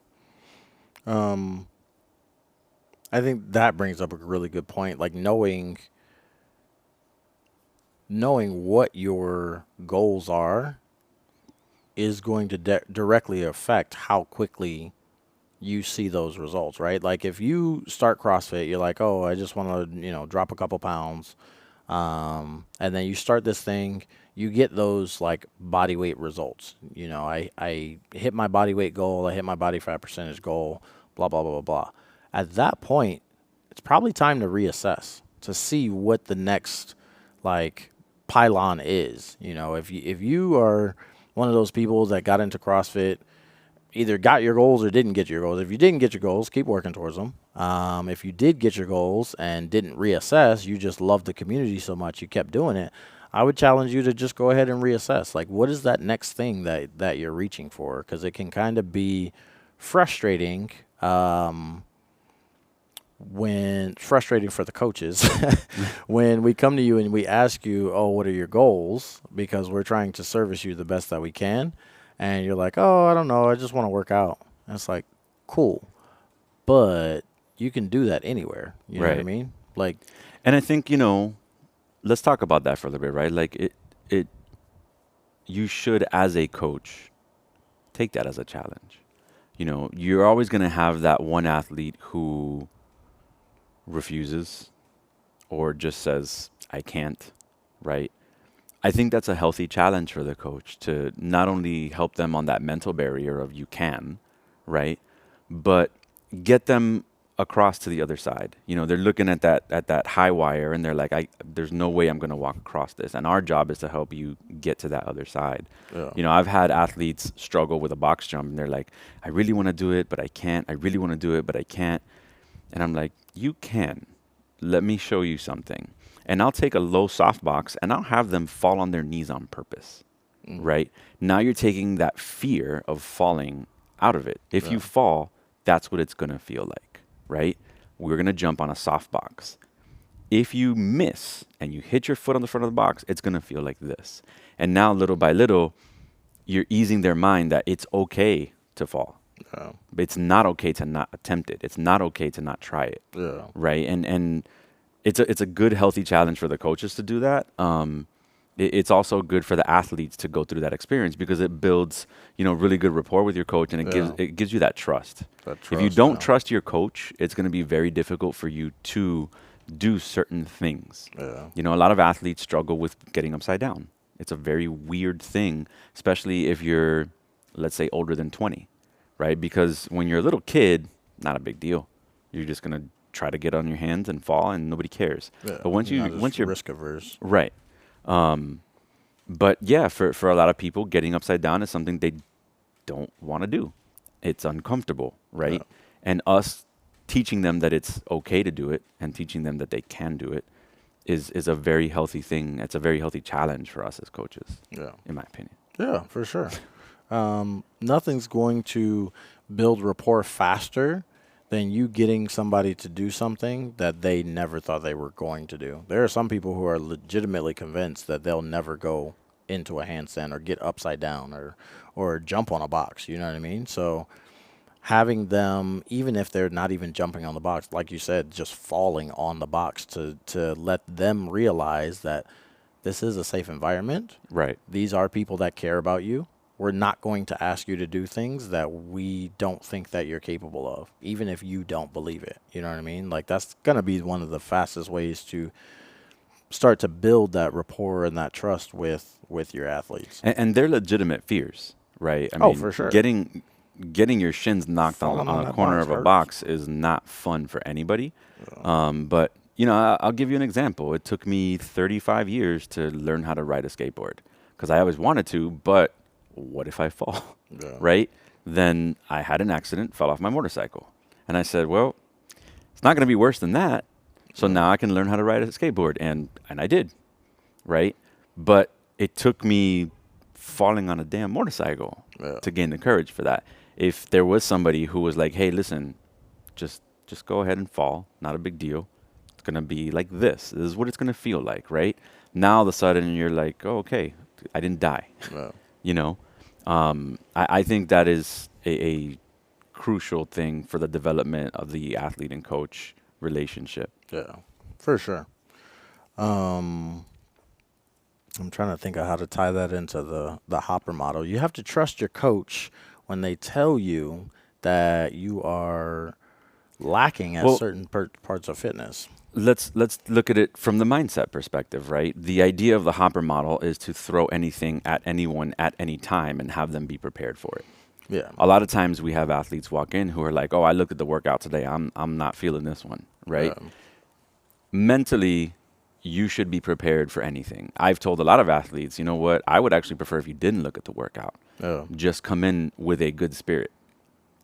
I think that brings up a really good point. Like knowing what your goals are is going to directly affect how quickly you see those results, right? Like if you start CrossFit, you're like, oh, I just want to, drop a couple pounds. And then you start this thing, you get those like body weight results. I hit my body weight goal, I hit my body fat percentage goal, blah, blah, blah, blah, blah. At that point, it's probably time to reassess to see what the next like pylon is. If you are one of those people that got into CrossFit, either got your goals or didn't get your goals. If you didn't get your goals, keep working towards them. If you did get your goals and didn't reassess, you just loved the community so much you kept doing it, I would challenge you to just go ahead and reassess. Like, what is that next thing that you're reaching for? Because it can kind of be frustrating when frustrating for the coaches when we come to you and we ask you, oh, what are your goals? Because we're trying to service you the best that we can. And you're like, oh, I don't know. I just want to work out. And it's like, cool. But you can do that anywhere. You know what I Right. mean? Like, And I think, let's talk about that for a little bit, right? Like you should, as a coach, take that as a challenge. You're always going to have that one athlete who refuses or just says, I can't, right? I think that's a healthy challenge for the coach to not only help them on that mental barrier of you can, right? But get them across to the other side. They're looking at that high wire and they're like, there's no way I'm going to walk across this. And our job is to help you get to that other side. yeah, I've had athletes struggle with a box jump and they're like, I really want to do it, but I can't. I really want to do it, but I can't. And I'm like, you can. Let me show you something. And I'll take a low softbox and I'll have them fall on their knees on purpose, right? Now you're taking that fear of falling out of it. If you yeah, fall, that's what it's going to feel like, right? We're going to jump on a softbox. If you miss and you hit your foot on the front of the box, it's going to feel like this. And now, little by little, you're easing their mind that it's okay to fall. yeah, But it's not okay to not attempt it. It's not okay to not try it, yeah, right? And it's a good healthy challenge for the coaches to do that. It's also good for the athletes to go through that experience because it builds really good rapport with your coach and it gives yeah. it gives you that trust. That If you trust, don't yeah. trust your coach, it's going to be very difficult for you to do certain things. Yeah, A lot of athletes struggle with getting upside down. It's a very weird thing, especially if you're, let's say, older than 20, right? Because when you're a little kid, not a big deal. You're just going to try to get on your hands and fall and nobody cares. yeah. But once You're you not as once you're risk averse. right. But yeah, for a lot of people, getting upside down is something they don't want to do. It's uncomfortable, Yeah, right? And us teaching them that it's okay to do it and teaching them that they can do it is a very healthy thing. It's a very healthy challenge for us as coaches, yeah, in my opinion. yeah, for sure. Nothing's going to build rapport faster than you getting somebody to do something that they never thought they were going to do. There are some people who are legitimately convinced that they'll never go into a handstand or get upside down or jump on a box. You know what I mean? So having them, even if they're not even jumping on the box, like you said, just falling on the box to let them realize that this is a safe environment. Right. These are people that care about you. We're not going to ask you to do things that we don't think that you're capable of, even if you don't believe it. You know what I mean? Like that's going to be one of the fastest ways to start to build that rapport and that trust with your athletes. And they're legitimate fears, right? I Oh, mean, for sure. getting your shins knocked Falling on on a that corner box of a hurts. box is not fun for anybody. But I'll give you an example. It took me 35 years to learn how to ride a skateboard because I always wanted to, but what if I fall, Yeah. right? Then I had an accident, fell off my motorcycle. And I said, well, it's not going to be worse than that. So Yeah. now I can learn how to ride a skateboard. And I did, right? But it took me falling on a damn motorcycle Yeah. to gain the courage for that. If there was somebody who was like, hey, listen, just go ahead and fall. Not a big deal. It's going to be like this. This is what it's going to feel like, right? Now all of a sudden you're like, oh, okay, I didn't die. Yeah. you know, I think that is a crucial thing for the development of the athlete and coach relationship. Yeah. For sure. Um, I'm trying to think of how to tie that into the Hopper model. You have to trust your coach when they tell you that you are lacking at Well, certain parts of fitness. let's look at it from the mindset perspective, right? The idea of the Hopper model is to throw anything at anyone at any time and have them be prepared for it. Yeah. A lot of times we have athletes walk in who are like, "Oh, I looked at the workout today. I'm not feeling this one." Right? Yeah. Mentally, you should be prepared for anything. I've told a lot of athletes, you know what? I would actually prefer if you didn't look at the workout. Yeah. Just come in with a good spirit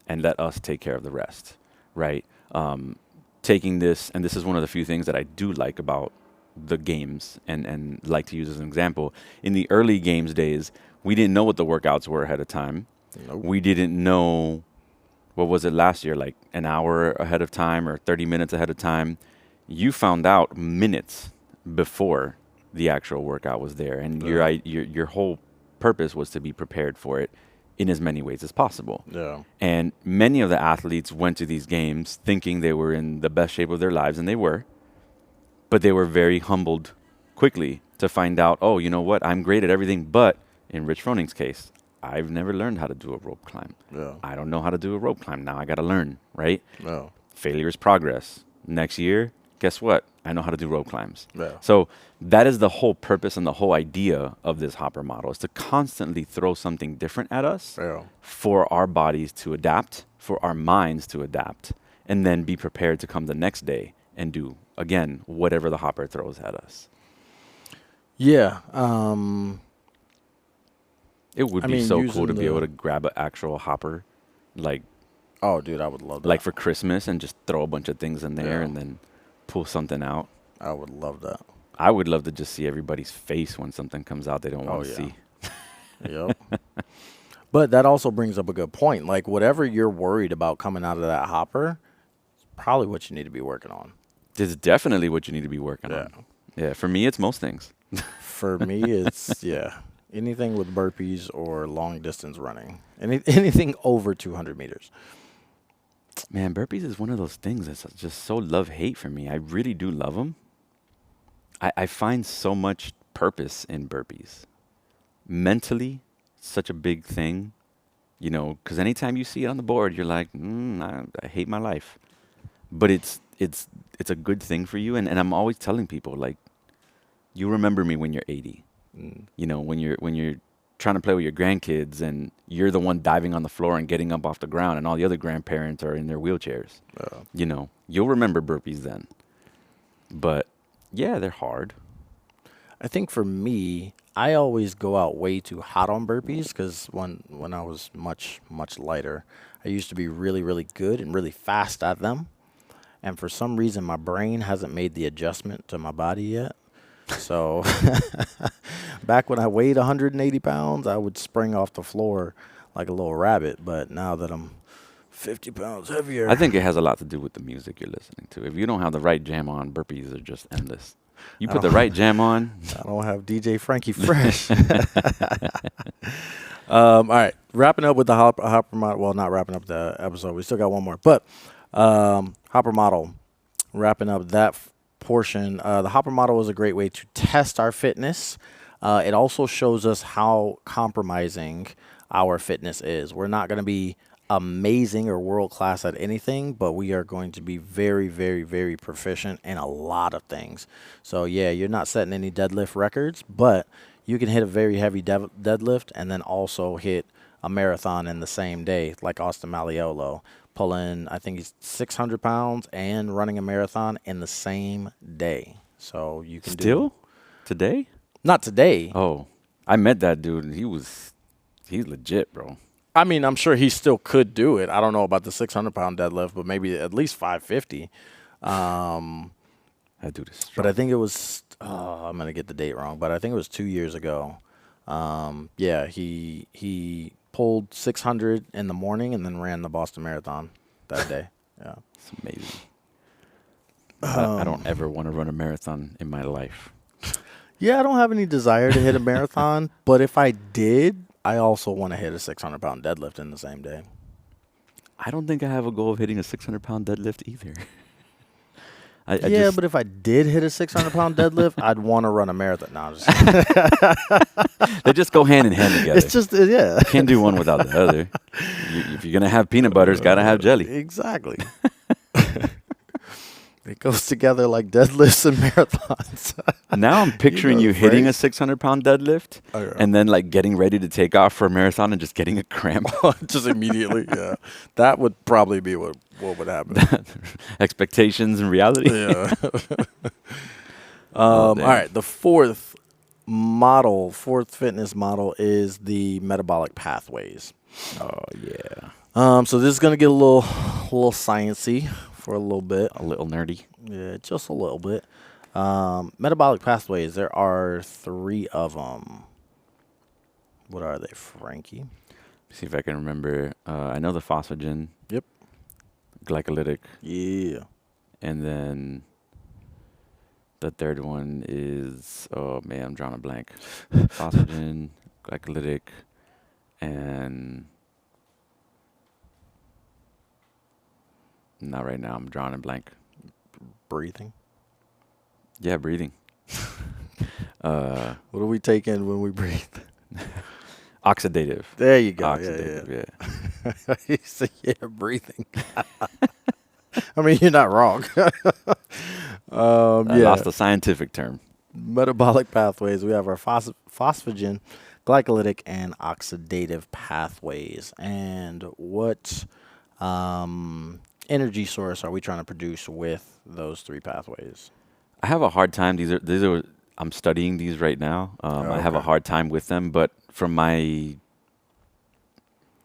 and let us take care of the rest, right? Taking this, and this is one of the few things that I do like about the games and like to use as an example. In the early games days, we didn't know what the workouts were ahead of time. Nope. We didn't know what was it last year, like an hour ahead of time or 30 minutes ahead of time. You found out minutes before the actual workout was there, and Yeah. your whole purpose was to be prepared for it in as many ways as possible. Yeah. And many of the athletes went to these games thinking they were in the best shape of their lives, and they were, but they were very humbled quickly to find out, oh, you know what, I'm great at everything, but in Rich Froning's case, I've never learned how to do a rope climb. Yeah. I don't know how to do a rope climb. Now I got to learn, right? Yeah. Failure is progress. Next year, guess what? I know how to do rope climbs. Yeah. So that is the whole purpose and the whole idea of this hopper model, is to constantly throw something different at us Yeah. for our bodies to adapt, for our minds to adapt, and then be prepared to come the next day and do, again, whatever the hopper throws at us. Yeah. It would I be mean, so using cool to be able the- to grab an actual hopper, like Oh, dude, I would love that. like for Christmas, and just throw a bunch of things in there Yeah. and then pull something out. I would love that. I would love to just see everybody's face when something comes out they don't want to yeah. see. Yep. But that also brings up a good point. Like, whatever you're worried about coming out of that hopper, is probably what you need to be working on. This is definitely what you need to be working on. Yeah, for me, it's most things. For me, it's, anything with burpees or long distance running. Anything over 200 meters. Man, burpees is one of those things that's just so love-hate for me. I really do love them. I find so much purpose in burpees. Mentally, such a big thing, you know, because anytime you see it on the board, you're like, I hate my life. But it's a good thing for you. And I'm always telling people, like, you remember me when you're 80. You know, when you're trying to play with your grandkids and you're the one diving on the floor and getting up off the ground and all the other grandparents are in their wheelchairs. You know, you'll remember burpees then. But yeah, they're hard. I think for me, I always go out way too hot on burpees because when I was much, much lighter, I used to be really, really good and really fast at them. And for some reason, my brain hasn't made the adjustment to my body yet. So back when I weighed 180 pounds, I would spring off the floor like a little rabbit. But now that I'm 50 pounds heavier. I think it has a lot to do with the music you're listening to. If you don't have the right jam on, burpees are just endless. You put the right jam on. I don't have DJ Frankie Fresh. All right, wrapping up with the hopper model. Well, not wrapping up the episode. We still got one more, but hopper model. Wrapping up that portion. The hopper model is a great way to test our fitness. It also shows us how compromising our fitness is. We're not going to be amazing or world class at anything, but we are going to be very, very, very proficient in a lot of things. So yeah, you're not setting any deadlift records, but you can hit a very heavy deadlift and then also hit a marathon in the same day, like Austin Malleolo, pulling, I think he's 600 pounds and running a marathon in the same day. So you can Still? Today? Not today. Oh, I met that dude. And he's legit, bro. I mean, I'm sure he still could do it. I don't know about the 600-pound deadlift, but maybe at least 550. That dude is strong. But I think it was, I'm going to get the date wrong, but I think it was 2 years ago. Yeah, he pulled 600 in the morning and then ran the Boston Marathon that day. Yeah. It's amazing. I don't ever want to run a marathon in my life. Yeah, I don't have any desire to hit a marathon, but if I did, I also want to hit a 600-pound deadlift in the same day. I don't think I have a goal of hitting a 600-pound deadlift either. But if I did hit a 600-pound deadlift, I'd want to run a marathon. No, I'm just kidding. They just go hand in hand together. It's just, yeah. Can't do one without the other. If you're going to have peanut butter, it's got to have jelly. Exactly. It goes together like deadlifts and marathons. Now I'm picturing you hitting a 600-pound deadlift and then like getting ready to take off for a marathon and just getting a cramp. Just immediately, yeah. That would probably be what would happen. Expectations and reality. Yeah. All right, the fourth fitness model is the metabolic pathways. Oh, yeah. So this is going to get a little sciencey for a little bit. A little nerdy. Yeah, just a little bit. Metabolic pathways, there are 3 of them. What are they, Frankie? See if I can remember. I know the phosphagen, Yep. glycolytic, Yeah. and then the third one is, oh man, I'm drawing a blank. Phosphagen, glycolytic, and not right now. I'm drawing a blank. Breathing. Yeah, breathing. What do we take in when we breathe? Oxidative. There you go. Oxidative, Yeah. yeah. You say, yeah, breathing. I mean, you're not wrong. I lost the scientific term. Metabolic pathways. We have our phosphagen, glycolytic, and oxidative pathways. And what energy source are we trying to produce with those three pathways? I have a hard time. These are. I'm studying these right now. I have a Okay. hard time with them, but from my,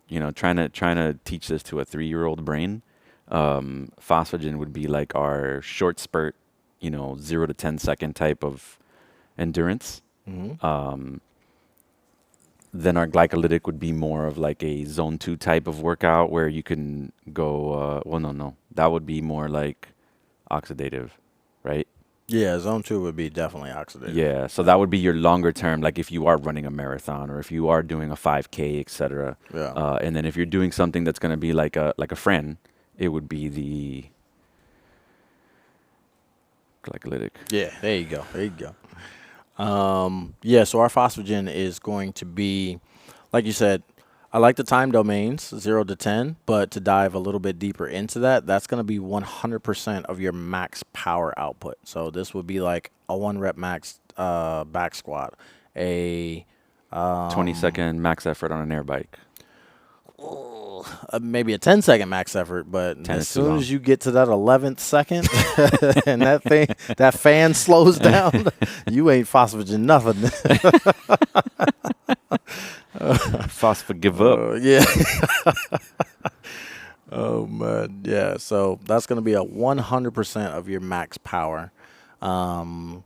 trying to teach this to a 3-year-old brain, phosphagen would be like our short spurt, 0 to 10 second type of endurance. Mm-hmm. Then our glycolytic would be more of like a zone 2 type of workout where you can go. Well, no, that would be more like oxidative, right? Yeah, zone 2 would be definitely oxidative. Yeah, so that would be your longer term, like if you are running a marathon or if you are doing a 5K, etc. Yeah. And then if you're doing something that's going to be like a friend, it would be the glycolytic. Yeah, there you go. There you go. Yeah, so our phosphagen is going to be, like you said, I like the time domains, 0 to 10, but to dive a little bit deeper into that, that's going to be 100% of your max power output. So this would be like a 1 rep max back squat, a 20-second max effort on an air bike. maybe a 10-second max effort, but 10 as is too soon long. as you get to that 11th second and that fan slows down, you ain't phosphagen nothing. Phosphor give up. Yeah. Oh man, yeah. So that's going to be a 100% of your max power. After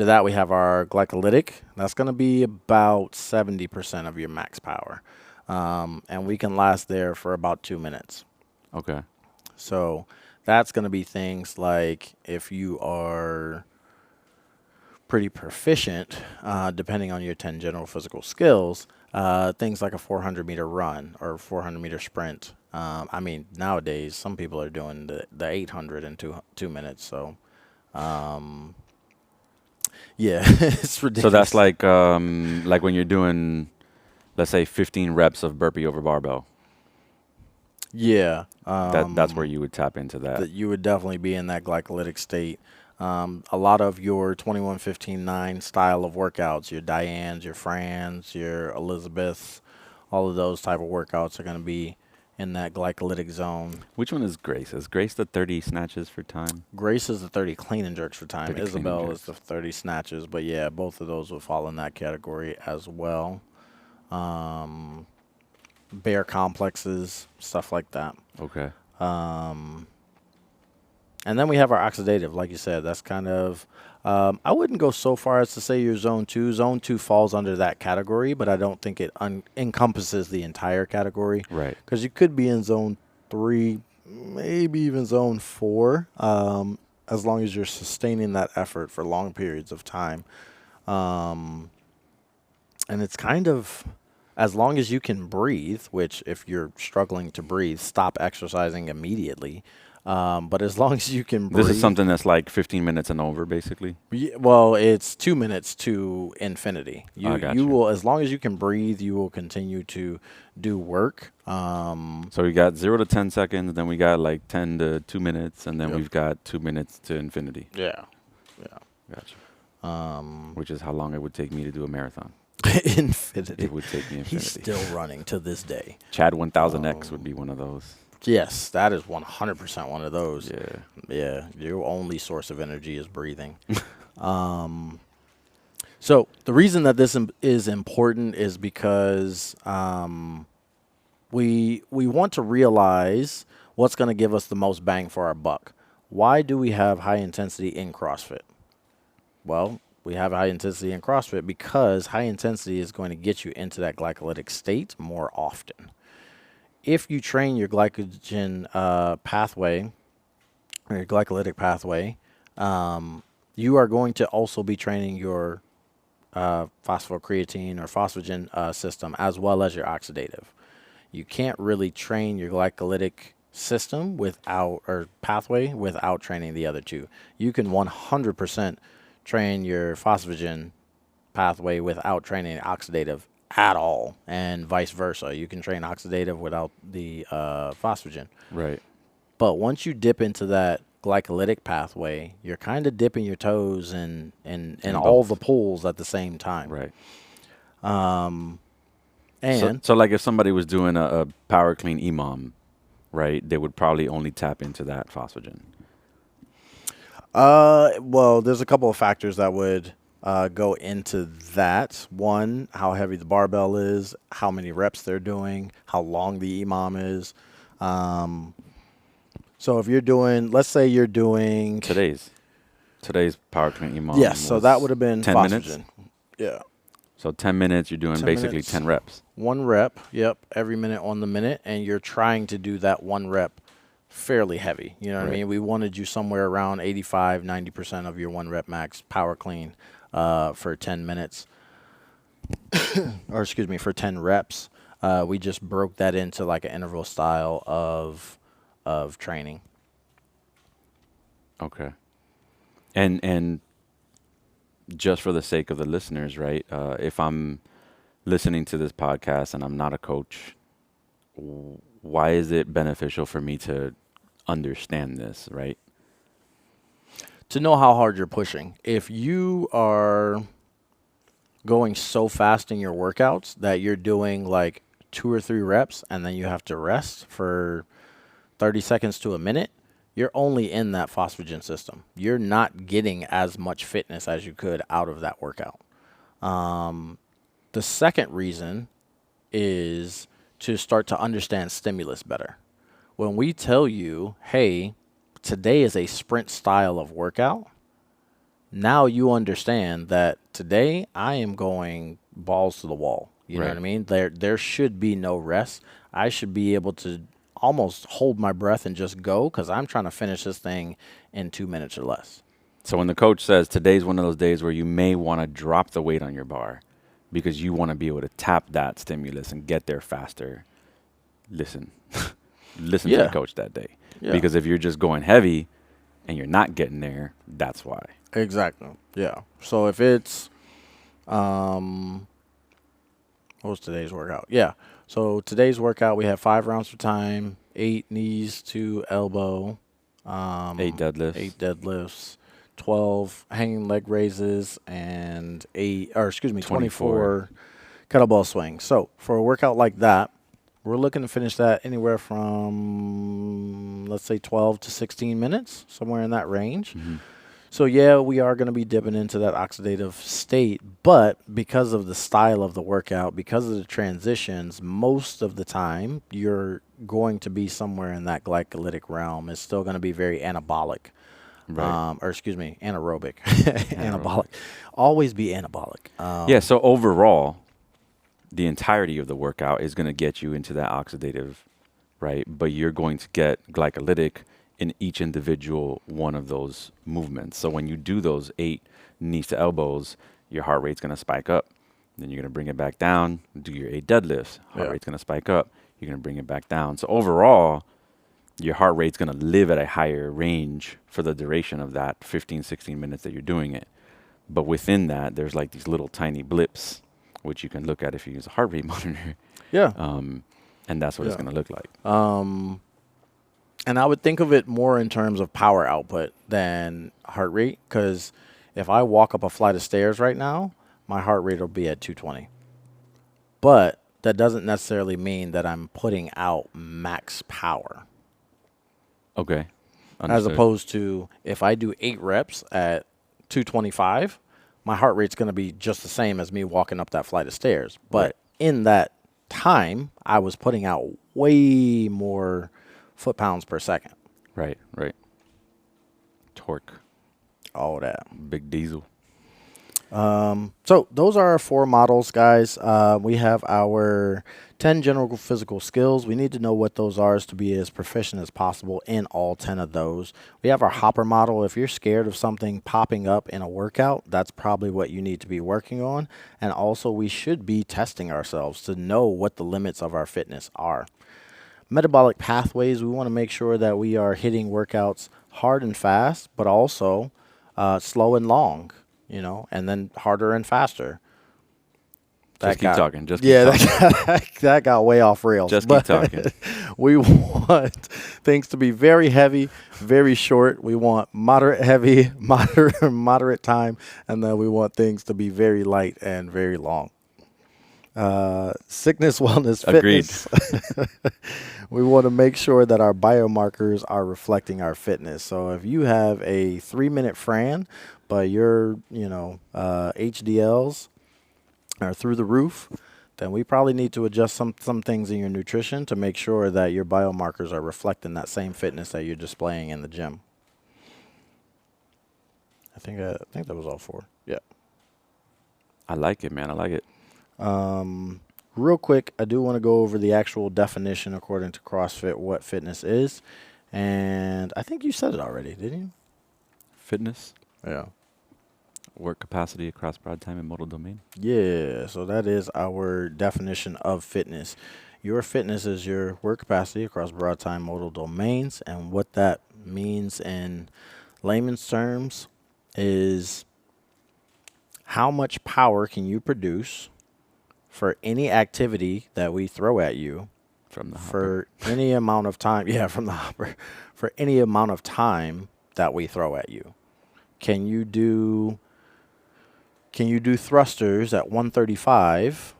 that, we have our glycolytic. That's going to be about 70% of your max power, and we can last there for about 2 minutes. Okay. So that's going to be things like if you are pretty proficient, depending on your 10 general physical skills, things like a 400-meter run or 400-meter sprint. I mean, nowadays, some people are doing the 800 in 2 minutes. So, yeah, it's ridiculous. So that's like when you're doing, let's say, 15 reps of burpee over barbell. Yeah. That's where you would tap into that. That you would definitely be in that glycolytic state. A lot of your 21-15-9 style of workouts, your Dianes, your Frans, your Elizabeths, all of those type of workouts are going to be in that glycolytic zone. Which one is Grace? Is Grace the 30 snatches for time? Grace is the 30 clean and jerks for time. 30 clean and Isabel jerks. is the 30 snatches. But yeah, both of those will fall in that category as well. Bear complexes, stuff like that. Okay. And then we have our oxidative, like you said. That's kind of, I wouldn't go so far as to say you're zone 2. Zone 2 falls under that category, but I don't think it encompasses the entire category. Right. Because you could be in zone 3, maybe even zone 4, as long as you're sustaining that effort for long periods of time. And it's kind of, as long as you can breathe, which if you're struggling to breathe, stop exercising immediately. But as long as you can breathe. This is something that's like 15 minutes and over, basically. Well, it's 2 minutes to infinity. I got You you. will, as long as you can breathe, you will continue to do work. So we got 0 to 10 seconds, then we got like 10 to 2 minutes, and then Yep. we've got 2 minutes to infinity. Yeah. Gotcha. Which is how long it would take me to do a marathon. Infinity. It would take me infinity. He's still running to this day. Chad 1000X would be one of those. Yes, that is 100% one of those. Yeah. Yeah, your only source of energy is breathing. So the reason that this is important is because we want to realize what's going to give us the most bang for our buck. Why do we have high intensity in CrossFit? Well, we have high intensity in CrossFit because high intensity is going to get you into that glycolytic state more often. If you train your glycogen pathway or your glycolytic pathway, you are going to also be training your phosphocreatine or phosphagen system as well as your oxidative. You can't really train your glycolytic system without or pathway without training the other two. You can 100% train your phosphagen pathway without training oxidative at all, and vice versa. You can train oxidative without the phosphagen. Right. But once you dip into that glycolytic pathway, you're kind of dipping your toes in In all the both. pools at the same time. Right. So, And so like if somebody was doing a power clean EMOM, right, they would probably only tap into that phosphagen. well, there's a couple of factors that would go into that. One, how heavy the barbell is, how many reps they're doing, how long the EMOM is. Um, so if you're doing, let's say you're doing Today's power clean EMOM yes, so that was would have been 10 minutes. phosphagen. Yeah. So 10 minutes, you're doing 10 basically minutes. 10 reps. One rep, yep, every minute on the minute, and you're trying to do that one rep fairly heavy. You know what I Right. mean? We wanted you somewhere around 85, 90% of your one rep max power clean for 10 minutes, or excuse me, for 10 reps. We just broke that into like an interval style of training. Okay. And just for the sake of the listeners, right? If I'm listening to this podcast and I'm not a coach, why is it beneficial for me to understand this, right? To know how hard you're pushing. If you are going so fast in your workouts that you're doing like 2 or 3 reps and then you have to rest for 30 seconds to a minute, you're only in that phosphagen system. You're not getting as much fitness as you could out of that workout. The second reason is to start to understand stimulus better. When we tell you, hey, today is a sprint style of workout, now you understand that today I am going balls to the wall. You know Right. what I mean? There should be no rest. I should be able to almost hold my breath and just go because I'm trying to finish this thing in 2 minutes or less. So when the coach says today's one of those days where you may want to drop the weight on your bar because you want to be able to tap that stimulus and get there faster, listen. Listen to Yeah. the coach that day. Yeah. Because if you're just going heavy and you're not getting there, that's why. Exactly. Yeah. So if it's, what was today's workout? Yeah. So today's workout, we have 5 rounds for time, 8 knees to elbow, 8 deadlifts. 8 deadlifts, 12 hanging leg raises, and 24 kettlebell swings. So for a workout like that, we're looking to finish that anywhere from, let's say, 12 to 16 minutes, somewhere in that range. Mhm. So, yeah, we are going to be dipping into that oxidative state, but because of the style of the workout, because of the transitions, most of the time you're going to be somewhere in that glycolytic realm. It's still going to be very anabolic, Right. or excuse me, anaerobic. Anabolic. Always be anabolic. Yeah, so overall, the entirety of the workout is going to get you into that oxidative, right? But you're going to get glycolytic in each individual one of those movements. So when you do those 8 knees to elbows, your heart rate's going to spike up. Then you're going to bring it back down, do your 8 deadlifts. Heart Yeah. rate's going to spike up. You're going to bring it back down. So overall, your heart rate's going to live at a higher range for the duration of that 15, 16 minutes that you're doing it. But within that, there's like these little tiny blips, which you can look at if you use a heart rate monitor. Yeah. And that's what it's Yeah. going to look like. And I would think of it more in terms of power output than heart rate, because if I walk up a flight of stairs right now, my heart rate will be at 220. But that doesn't necessarily mean that I'm putting out max power. Okay. As Understood. opposed to if I do 8 reps at 225, my heart rate's going to be just the same as me walking up that flight of stairs. But Right. in that time, I was putting out way more foot-pounds per second. Right. Torque. All that. Big diesel. So those are our 4 models, guys. We have our 10 general physical skills. We need to know what those are to be as proficient as possible in all 10 of those. We have our hopper model. If you're scared of something popping up in a workout, that's probably what you need to be working on. And also, we should be testing ourselves to know what the limits of our fitness are. Metabolic pathways, we want to make sure that we are hitting workouts hard and fast, but also slow and long, and then harder and faster. Just That keep got talking. Just keep yeah, talking. that got way off rails. Just keep But talking. we want things to be very heavy, very short. We want moderate heavy, moderate time, and then we want things to be very light and very long. Sickness, wellness, Agreed. fitness. We want to make sure that our biomarkers are reflecting our fitness. So if you have a 3-minute Fran, but your HDLs are through the roof, then we probably need to adjust some things in your nutrition to make sure that your biomarkers are reflecting that same fitness that you're displaying in the gym. I think that was all 4. Yeah. I like it, man. I like it. Real quick, I do want to go over the actual definition according to CrossFit what fitness is, and I think you said it already, didn't you? Fitness, Yeah. work capacity across broad time and modal domain. Yeah, so that is our definition of fitness. Your fitness is your work capacity across broad time modal domains, and what that means in layman's terms is how much power can you produce for any activity that we throw at you From the hopper. for any amount of time. Yeah, from the hopper. For any amount of time that we throw at you. Can you do thrusters at 135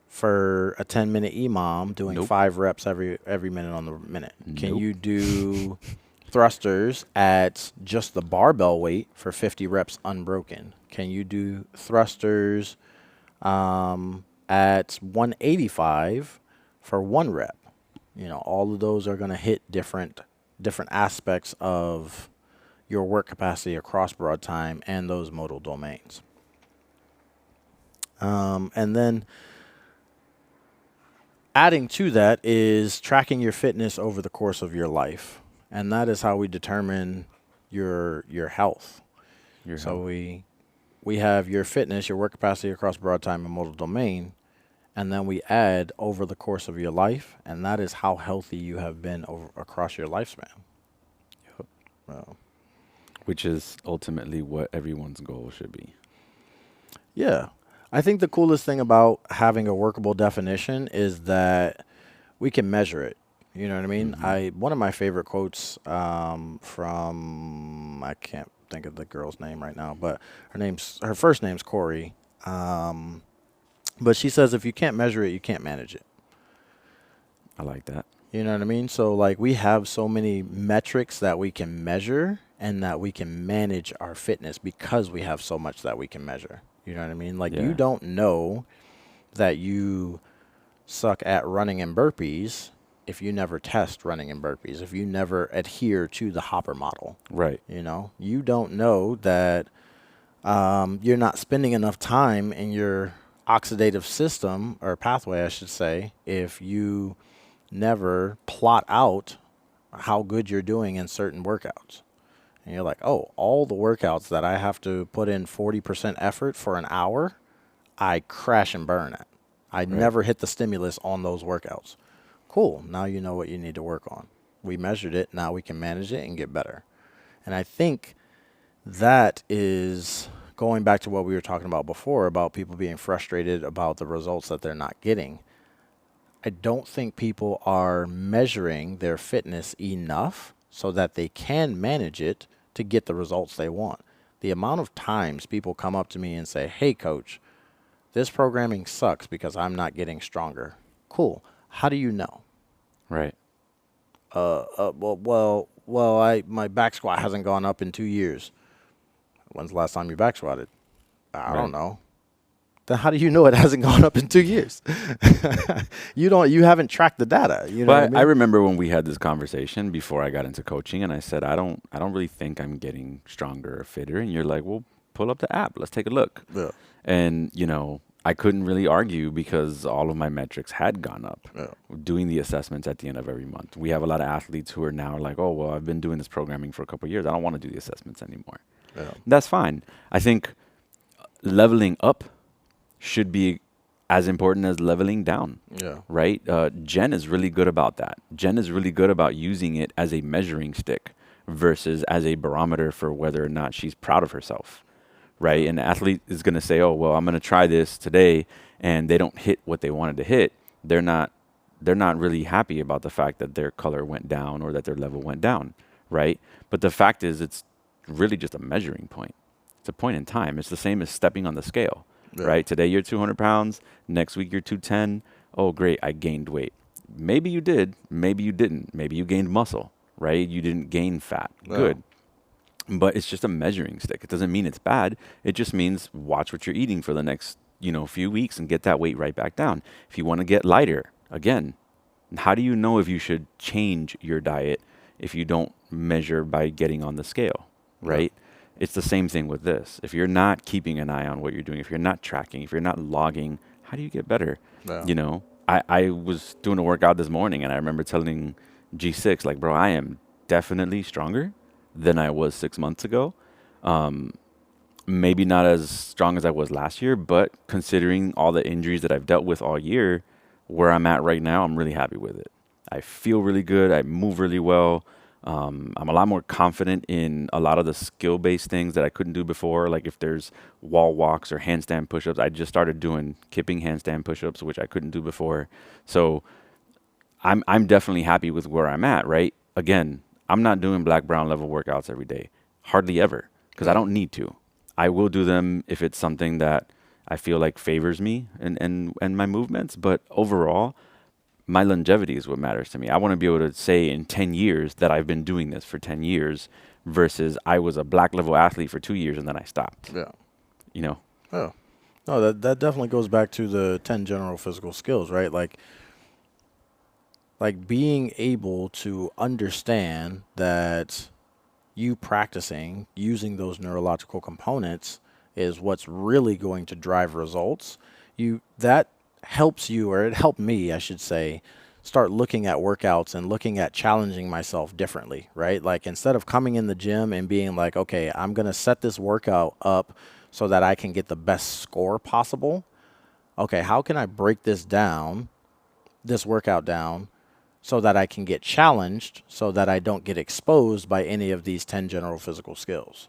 for a 10-minute EMOM doing Nope. 5 reps every minute on the minute? Can Nope. you do thrusters at just the barbell weight for 50 reps unbroken? Can you do thrusters at 185 for 1 rep? All of those are going to hit different aspects of your work capacity across broad time and those modal domains. And then adding to that is tracking your fitness over the course of your life. And that is how we determine your health. So we have your fitness, your work capacity across broad time and modal domain, and then we add over the course of your life, and that is how healthy you have been across your lifespan. Yep. Well, Which is ultimately what everyone's goal should be. yeah. I think the coolest thing about having a workable definition is that we can measure it. You know what I mean? Mhm. One of my favorite quotes from, I can't think of the girl's name right now, but her first name's Corey. But she says if you can't measure it, you can't manage it. I like that. You know what I mean? So like we have so many metrics that we can measure and that we can manage our fitness because we have so much that we can measure. You know what I mean? Like you Yeah. don't know that you suck at running and burpees if you never test running and burpees, if you never adhere to the hopper model. Right. You don't know that you're not spending enough time in your oxidative system or pathway, I should say, if you never plot out how good you're doing in certain workouts. And you're like, oh, all the workouts that I have to put in 40% effort for an hour, I crash and burn at. I never hit the stimulus on those workouts. Cool. Now you know what you need to work on. We measured it. Now we can manage it and get better. And I think that is going back to what we were talking about before about people being frustrated about the results that they're not getting. I don't think people are measuring their fitness enough so that they can manage it to get the results they want. The amount of times people come up to me and say, hey, coach, this programming sucks because I'm not getting stronger. Cool. How do you know? Right. My back squat hasn't gone up in 2 years. When's the last time you back squatted? I don't know. Then how do you know it hasn't gone up in 2 years? You haven't tracked the data. You know what I mean? I remember when we had this conversation before I got into coaching, and I said, I don't really think I'm getting stronger or fitter. And you're like, well, pull up the app. Let's take a look. Yeah. And, I couldn't really argue because all of my metrics had gone up Yeah. doing the assessments at the end of every month. We have a lot of athletes who are now like, oh, well, I've been doing this programming for a couple of years. I don't want to do the assessments anymore. Yeah. That's fine. I think leveling up should be as important as leveling down, Yeah. right? Jen is really good about that. Jen is really good about using it as a measuring stick versus as a barometer for whether or not she's proud of herself, right? An athlete is going to say, "Oh, well, I'm going to try this today," and they don't hit what they wanted to hit. They're not really happy about the fact that their color went down or that their level went down, right? But the fact is, it's really just a measuring point. It's a point in time. It's the same as stepping on the scale, Yeah. right? Today you're 200 pounds. Next week you're 210. Oh, great, I gained weight. Maybe you did. Maybe you didn't. Maybe you gained muscle, right? You didn't gain fat. Yeah. Good. But it's just a measuring stick. It doesn't mean it's bad. It just means watch what you're eating for the next, few weeks and get that weight right back down. If you want to get lighter, again, how do you know if you should change your diet if you don't measure by getting on the scale, right? It's the same thing with this. If you're not keeping an eye on what you're doing, if you're not tracking, if you're not logging, how do you get better? Yeah. I was doing a workout this morning and I remember telling G6, like, bro, I am definitely stronger than I was 6 months ago. Maybe not as strong as I was last year, but considering all the injuries that I've dealt with all year, where I'm at right now, I'm really happy with it. I feel really good. I move really well. I'm a lot more confident in a lot of the skill-based things that I couldn't do before. Like if there's wall walks or handstand push-ups, I just started doing kipping handstand push-ups, which I couldn't do before. So I'm definitely happy with where I'm at, right? Again, I'm not doing black brown level workouts every day, hardly ever, because I don't need to. I will do them if it's something that I feel like favors me and my movements. But overall, my longevity is what matters to me. I want to be able to say in 10 years that I've been doing this for 10 years versus I was a black level athlete for 2 years and then I stopped. Yeah. You know? Oh. No, that definitely goes back to the 10 general physical skills, right? Like being able to understand that you practicing using those neurological components is what's really going to drive results. That helps you, or it helped me, I should say, start looking at workouts and looking at challenging myself differently, right? Like instead of coming in the gym and being like, okay, I'm going to set this workout up so that I can get the best score possible. Okay, how can I break this workout down, so that I can get challenged, so that I don't get exposed by any of these 10 general physical skills?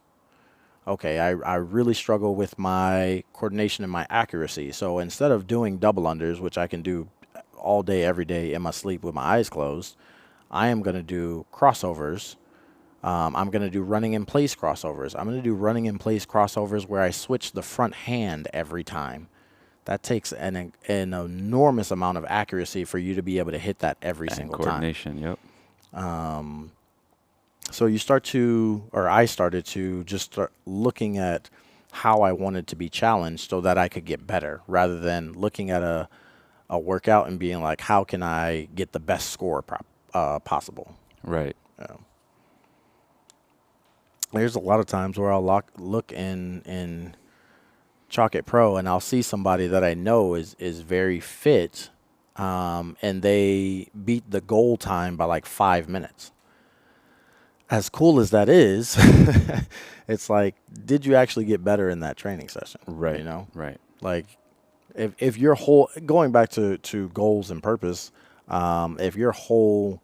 Okay, I really struggle with my coordination and my accuracy. So instead of doing double unders, which I can do all day, every day in my sleep with my eyes closed, I am going to do crossovers. I'm going to do running in place crossovers. I'm going to do running in place crossovers where I switch the front hand every time. That takes an enormous amount of accuracy for you to be able to hit that every And single time. coordination, yep. So I started to just start looking at how I wanted to be challenged so that I could get better, rather than looking at a workout and being like, how can I get the best score possible? Right. There's a lot of times where I'll look in Chalk It Pro and I'll see somebody that I know is very fit, and they beat the goal time by like 5 minutes. As cool as that is, it's like, did you actually get better in that training session? Right. You know? Right. Like, if your whole, going back to goals and purpose, if your whole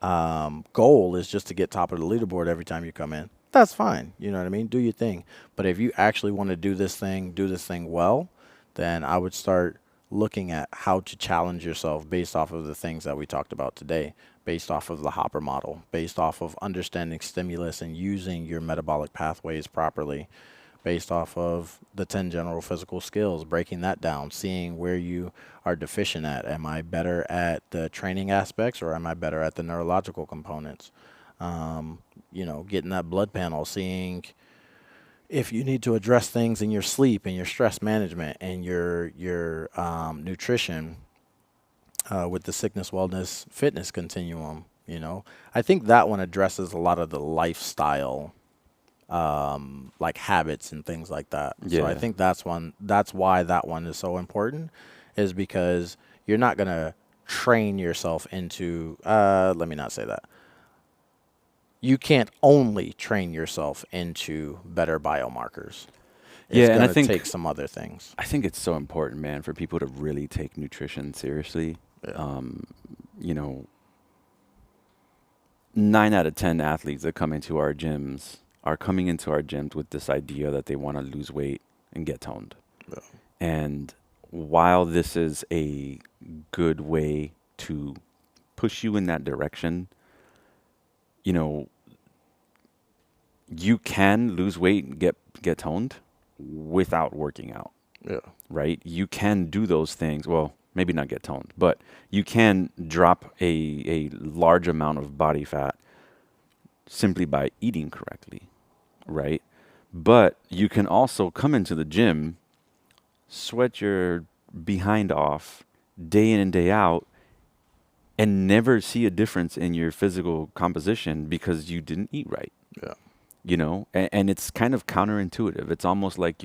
goal is just to get top of the leaderboard every time you come in, that's fine. You know what I mean? Do your thing. But if you actually want to do this thing well, then I would start looking at how to challenge yourself based off of the things that we talked about today, based off of the Hopper model, based off of understanding stimulus and using your metabolic pathways properly, based off of the 10 general physical skills, breaking that down, seeing where you are deficient at. Am I better at the training aspects, or am I better at the neurological components? Getting that blood panel, seeing if you need to address things in your sleep and your stress management and your nutrition, with the sickness, wellness, fitness continuum. I think that one addresses a lot of the lifestyle like habits and things like that. So I Yeah. think that's why that one is so important, is because you're not going to train yourself into, let me not say that. You can't only train yourself into better biomarkers. It's Yeah, and going to take some other things. I think it's so important, man, for people to really take nutrition seriously. Yeah. Um, you know, 9 out of 10 athletes that come into our gyms are coming into our gyms with this idea that they want to lose weight and get toned. Yeah. And while this is a good way to push you in that direction, you know, you can lose weight and get toned without working out, Yeah. right? You can do those things. Well, maybe not get toned, but you can drop a large amount of body fat simply by eating correctly, right? But you can also come into the gym, sweat your behind off day in and day out, and never see a difference in your physical composition because you didn't eat right, Yeah. you know? And it's kind of counterintuitive. It's almost like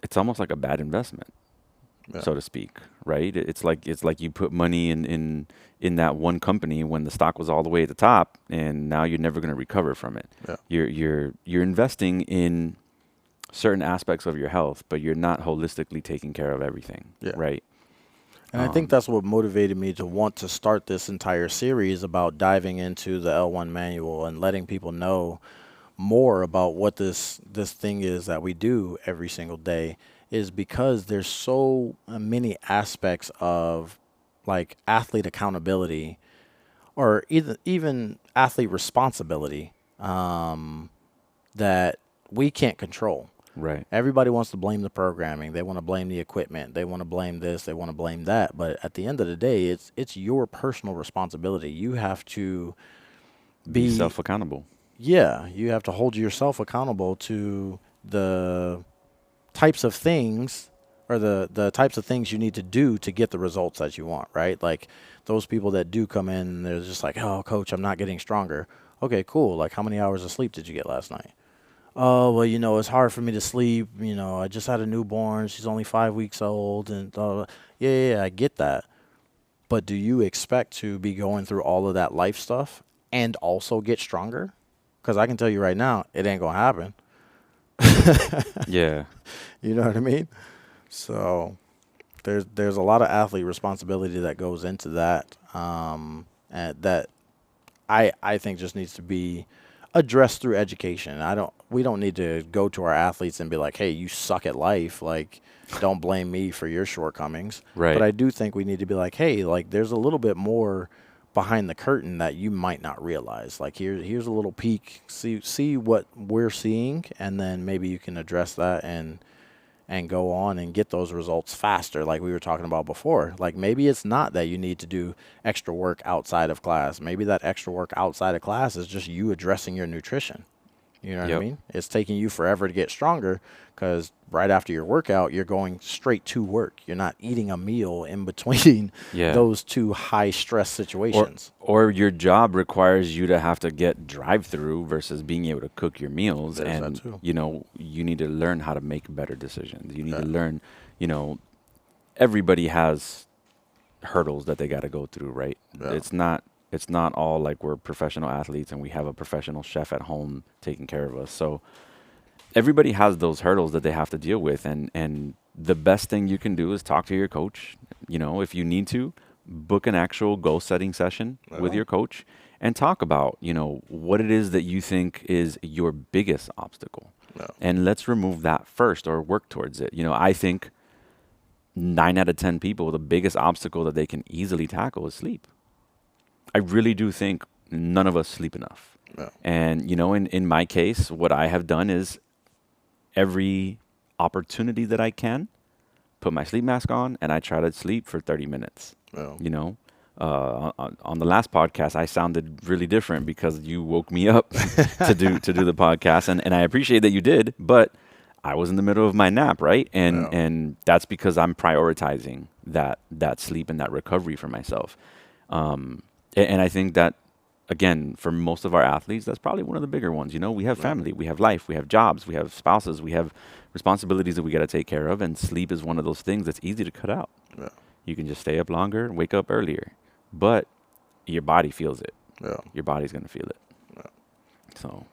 it's almost like a bad investment, Yeah. so to speak, right? It's like you put money in that one company when the stock was all the way at the top, and now you're never going to recover from it. Yeah. You're investing in certain aspects of your health, but you're not holistically taking care of everything, Yeah. right? And I think that's what motivated me to want to start this entire series about diving into the L1 manual and letting people know more about what this thing is that we do every single day, is because there's so many aspects of like athlete accountability, or even athlete responsibility, that we can't control. Right. Everybody wants to blame the programming. They want to blame the equipment. They want to blame this. They want to blame that. But at the end of the day, it's your personal responsibility. You have to Be be, self accountable. yeah, you have to hold yourself accountable to the types of things, or the types of things you need to do to get the results that you want, right? Like those people that do come in and they're just like, oh, coach, I'm not getting stronger. Okay, cool. Like, how many hours of sleep did you get last night? Oh, well, it's hard for me to sleep. I just had a newborn. She's only 5 weeks old. And yeah, yeah, yeah, I get that. But do you expect to be going through all of that life stuff and also get stronger? Because I can tell you right now, it ain't going to happen. Yeah. You know what I mean? So there's a lot of athlete responsibility that goes into that, and that I think just needs to be addressed through education. We don't need to go to our athletes and be like, hey, you suck at life. Like, don't blame me for your shortcomings. Right. But I do think we need to be like, hey, like, there's a little bit more behind the curtain that you might not realize. Like, here's a little peek. See what we're seeing, and then maybe you can address that and go on and get those results faster, like we were talking about before. Like, maybe it's not that you need to do extra work outside of class. Maybe that extra work outside of class is just you addressing your nutrition. You know what I Yep. mean? It's taking you forever to get stronger because right after your workout, you're going straight to work. You're not eating a meal in between Yeah. those two high stress situations. Or your job requires you to have to get drive through versus being able to cook your meals. There's that And, too. you need to learn how to make better decisions. You need Yeah. to learn, you know, everybody has hurdles that they got to go through, right? Yeah. It's not all like we're professional athletes and we have a professional chef at home taking care of us. So everybody has those hurdles that they have to deal with, and the best thing you can do is talk to your coach. If you need to, book an actual goal setting session with Yeah. your coach and talk about, what it is that you think is your biggest obstacle. Yeah. And let's remove that first or work towards it. I think 9 out of 10 people, the biggest obstacle that they can easily tackle is sleep. I really do think none of us sleep enough. Yeah. And, in my case, what I have done is every opportunity that I can, put my sleep mask on and I try to sleep for 30 minutes. Yeah. On the last podcast, I sounded really different because you woke me up to do the podcast, and I appreciate that you did, but I was in the middle of my nap, right? And Yeah. and that's because I'm prioritizing that sleep and that recovery for myself. And I think that again, for most of our athletes, that's probably one of the bigger ones. You know, we have Right. family, we have life, we have jobs, we have spouses, we have responsibilities that we got to take care of, and sleep is one of those things that's easy to cut out. Yeah. You can just stay up longer and wake up earlier, but your body feels it. Yeah. Your body's gonna feel it. Yeah. So,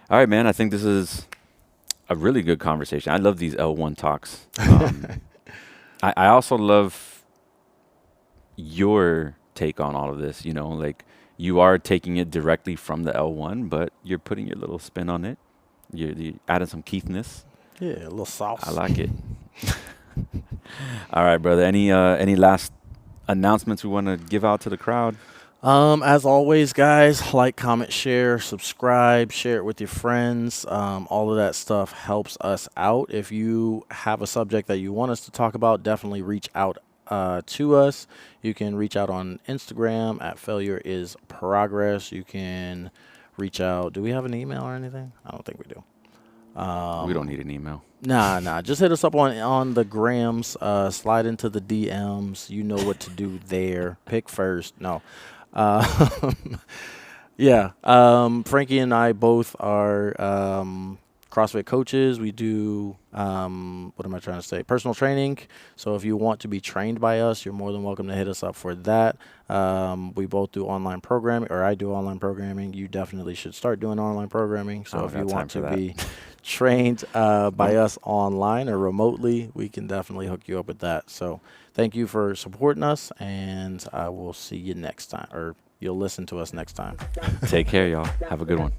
all right, man. I think this is a really good conversation. I love these L1 talks. I also love your take on all of this. You know, like you are taking it directly from the L1, but you're putting your little spin on it. You adding some Keithness. Yeah, a little I sauce. like it. All right, brother. Any last announcements we want to give out to the crowd? As always, guys, like, comment, share, subscribe, share it with your friends. All of that stuff helps us out. If you have a subject that you want us to talk about, definitely reach out to us. You can reach out on Instagram at Failure is Progress. You can reach out. Do we have an email or anything? I don't think we do. We don't need an email. Nah. Just hit us up on the grams. Slide into the DMs. You know what to do there. Pick first. No. Yeah. Frankie and I both are CrossFit coaches. We do what am I trying to say? Personal training. So if you want to be trained by us, you're more than welcome to hit us up for that. We both do online programming, or I do online programming. You definitely should start doing online programming. I So don't if you got time want for to that. be trained by us online or remotely, we can definitely hook you up with that. So thank you for supporting us, and I will see you next time, or you'll listen to us next time. Take care, y'all. Have a good one.